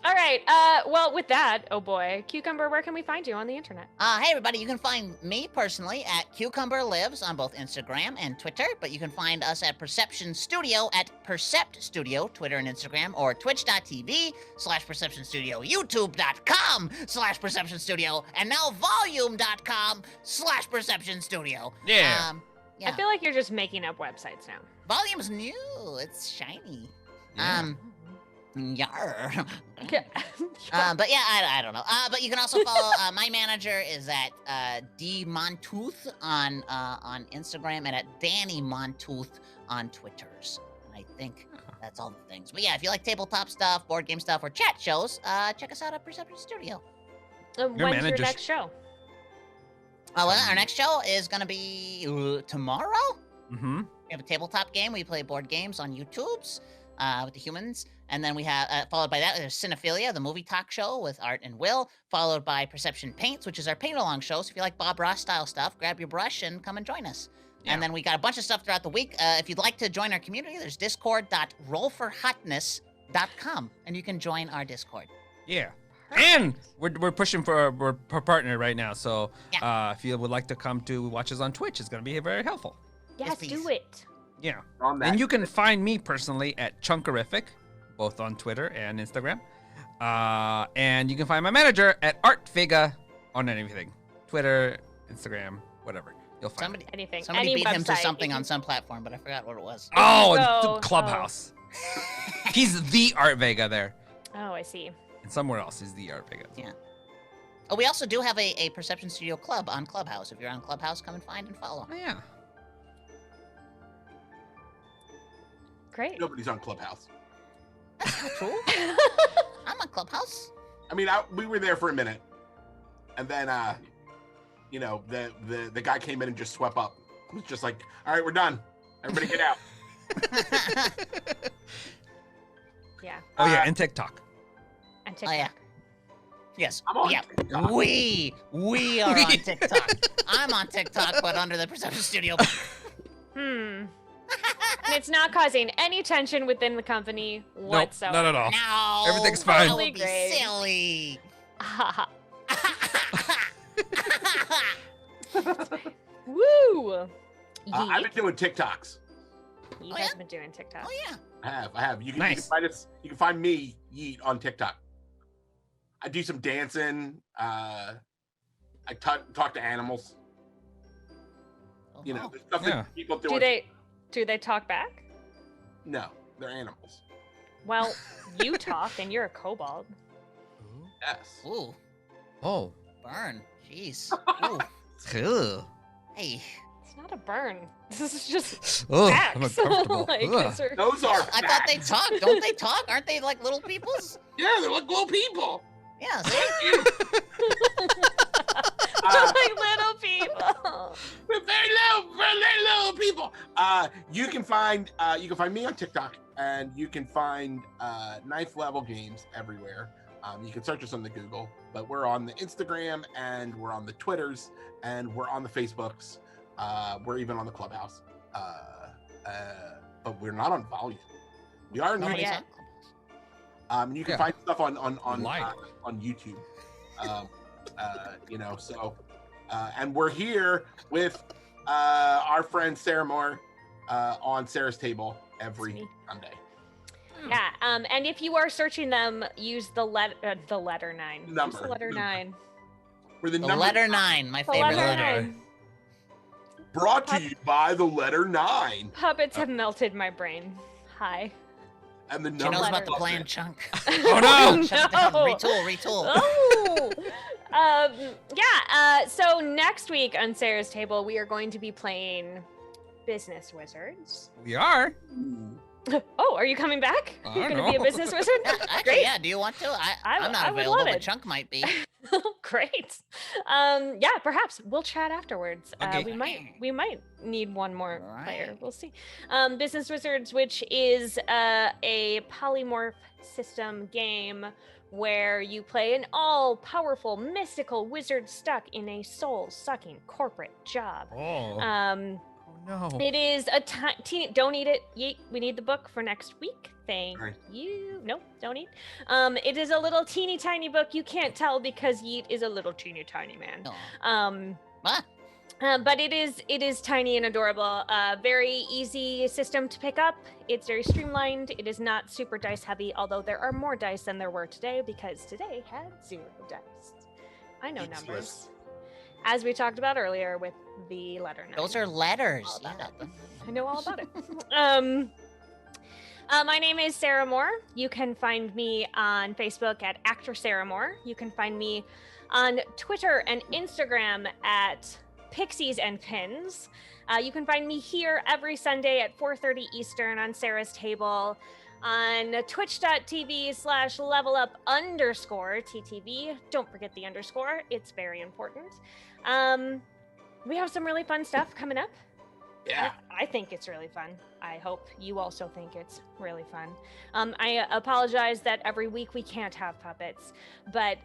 All right. Well, with that, oh boy, Cucumber, where can we find you on the internet? Hey everybody, you can find me personally at Cucumber Lives on both Instagram and Twitter, but you can find us at Perception Studio at Percept Studio, Twitter and Instagram, or twitch.tv/Perception Studio, youtube.com/Perception Studio, and now volume.com/Perception Studio. Yeah. I feel like you're just making up websites now. Volume's new. It's shiny. Yeah. Yar. Okay. But yeah, I don't know. But you can also follow my manager is at D Montooth on Instagram and at Danny Montooth on Twitters. And I think that's all the things. But yeah, if you like tabletop stuff, board game stuff, or chat shows, check us out at Perception Studio. When's your manager's- next show? Oh, well, our next show is gonna be tomorrow. Mm-hmm. We have a tabletop game. We play board games on YouTube's with the humans. And then we have, followed by that, there's Cinephilia, the movie talk show with Art and Will, followed by Perception Paints, which is our paint-along show. So if you like Bob Ross style stuff, grab your brush and come and join us. Yeah. And then we got a bunch of stuff throughout the week. If you'd like to join our community, there's discord.rollforhotness.com, and you can join our Discord. Yeah. And we're pushing for a partner right now. So if you would like to come to watch us on Twitch, it's going to be very helpful. Yes, please. do it. Yeah. On that. And you can find me personally at Chunkerific, both on Twitter and Instagram. And you can find my manager at Art Vega on anything. Twitter, Instagram, whatever. You'll find me. Anything. Somebody Any beat him to website. something on some platform, but I forgot what it was. Oh, go- the Clubhouse. He's the Art Vega there. Oh, I see. And somewhere else is the Art Vega. Yeah. Oh, we also do have a Perception Studio Club on Clubhouse. If you're on Clubhouse, come and find and follow. Oh, yeah. Great. Nobody's on Clubhouse. That's not true. I'm on Clubhouse. I mean, we were there for a minute, and then the guy came in and just swept up. It was just like, all right, we're done. Everybody get out. Yeah. Oh, yeah, and TikTok. And Oh, yeah. Yes. I'm on Yeah. TikTok. We are on TikTok. I'm on TikTok, but under the Perception Studio. And it's not causing any tension within the company Nope, whatsoever. not at all. No. Everything's fine. That would be Great. silly. Woo! I've been doing TikToks. Yeet Oh, has yeah? been doing TikTok. Oh yeah. I have. You can Nice. find us. You can find me Yeet on TikTok. I do some dancing. I talk to animals. Oh, You know, wow. there's stuff Yeah. that people Do they talk back? No, they're animals. Well, you talk and you're a kobold. Yes. Ooh, Oh. burn. Jeez. Ooh. Cool. Hey. It's not a burn. This is just Oh, facts. I'm uncomfortable. Like, Ugh. those are- Those are. I thought they talk. Don't they talk? Aren't they like little peoples? Yeah, they're like little people. Yeah. See? They're like little people. We're very little people. You can find me on TikTok, and you can find ninth level games everywhere. You can search us on the Google, but we're on the Instagram, and we're on the Twitters, and we're on the Facebooks. We're even on the Clubhouse. But we're not on Volume. We are on Not YouTube. yet. You can Yeah. find stuff on Live. YouTube. And we're here with our friend Sarah Moore on Sarah's Table every me. Sunday. Yeah. And if you are searching them, use the letter 9. Use Number. the letter 9. We're the The number letter 9, my The favorite letter letter. 9. brought to you by the letter 9 Puppets have melted my brain. Hi. and the She number. knows about the Letter. bland chunk. Oh, no! Shut it down. No. Retool. Oh. So next week on Sarah's Table, we are going to be playing Business Wizards. We are. Oh, are you coming back? I You're don't going to be a know. business wizard? Actually, Great. yeah. Do you want to? I'm I not would available, love but it. Chunk might be. Great. Yeah, perhaps we'll chat afterwards. Okay. We might need one more player. Right. We'll see. Business Wizards, which is a polymorph system game where you play an all-powerful mystical wizard stuck in a soul-sucking corporate job. Oh. Oh No. It is a teeny. Don't eat it. Yeet. We need the book for next week. Thank Sorry. you. Nope, don't eat. It is a little teeny tiny book. You can't tell because Yeet is a little teeny tiny man. Aw. What? But it is tiny and adorable. Very easy system to pick up. It's very streamlined. It is not super dice heavy, although there are more dice than there were today because today had 0 dice. I know Useless. numbers. As we talked about earlier with the letter 9. Those are letters. All about Yeah. I know all about it. My name is Sarah Moore. You can find me on Facebook at Actor Sarah Moore. You can find me on Twitter and Instagram at Pixies and Pins. You can find me here every Sunday at 4:30 Eastern on Sarah's Table on twitch.tv/levelup_TTV. Don't forget the underscore. It's very important. We have some really fun stuff coming up. Yeah. I think it's really fun. I hope you also think it's really fun. I apologize that every week we can't have puppets, but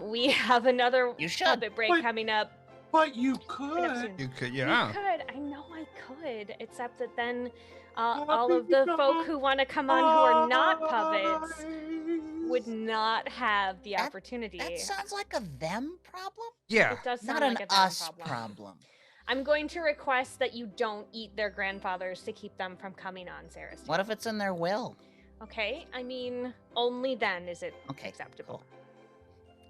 we have another You should. puppet break But- coming up. But you coming up could. soon. You could, We yeah. could. I know I could, except that then all of the folk who want to come on who are not puppets would not have the That- opportunity. That sounds like a them problem, Yeah. It does sound not like an a them us problem. I'm going to request that you don't eat their grandfathers to keep them from coming on Sarah's What if it's in their will? Okay, I mean, only then is it Okay, acceptable. cool.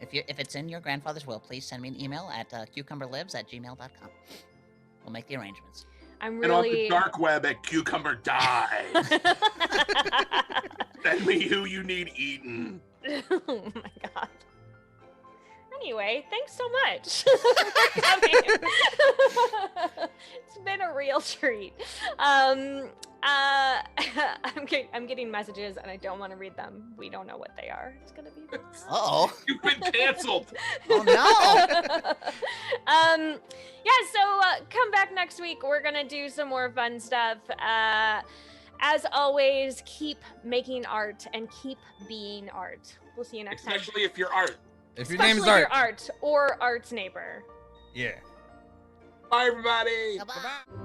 If it's in your grandfather's will, please send me an email at cucumberlives@gmail.com. We'll make the arrangements. I'm And on the really. dark web at Cucumber Dies. Send me who you need eaten. Oh my god. Anyway, thanks so much for coming. It's been a real treat. I'm getting messages and I don't want to read them. We don't know what they are. It's gonna be. Uh-oh. You've been canceled. Oh no! Yeah, so come back next week. We're gonna do some more fun stuff. As always, keep making art and keep being art. We'll see you next time. Especially if you're art. If your Especially name's if Art. you're art or art's neighbor. Yeah. Bye, everybody. Goodbye. Goodbye.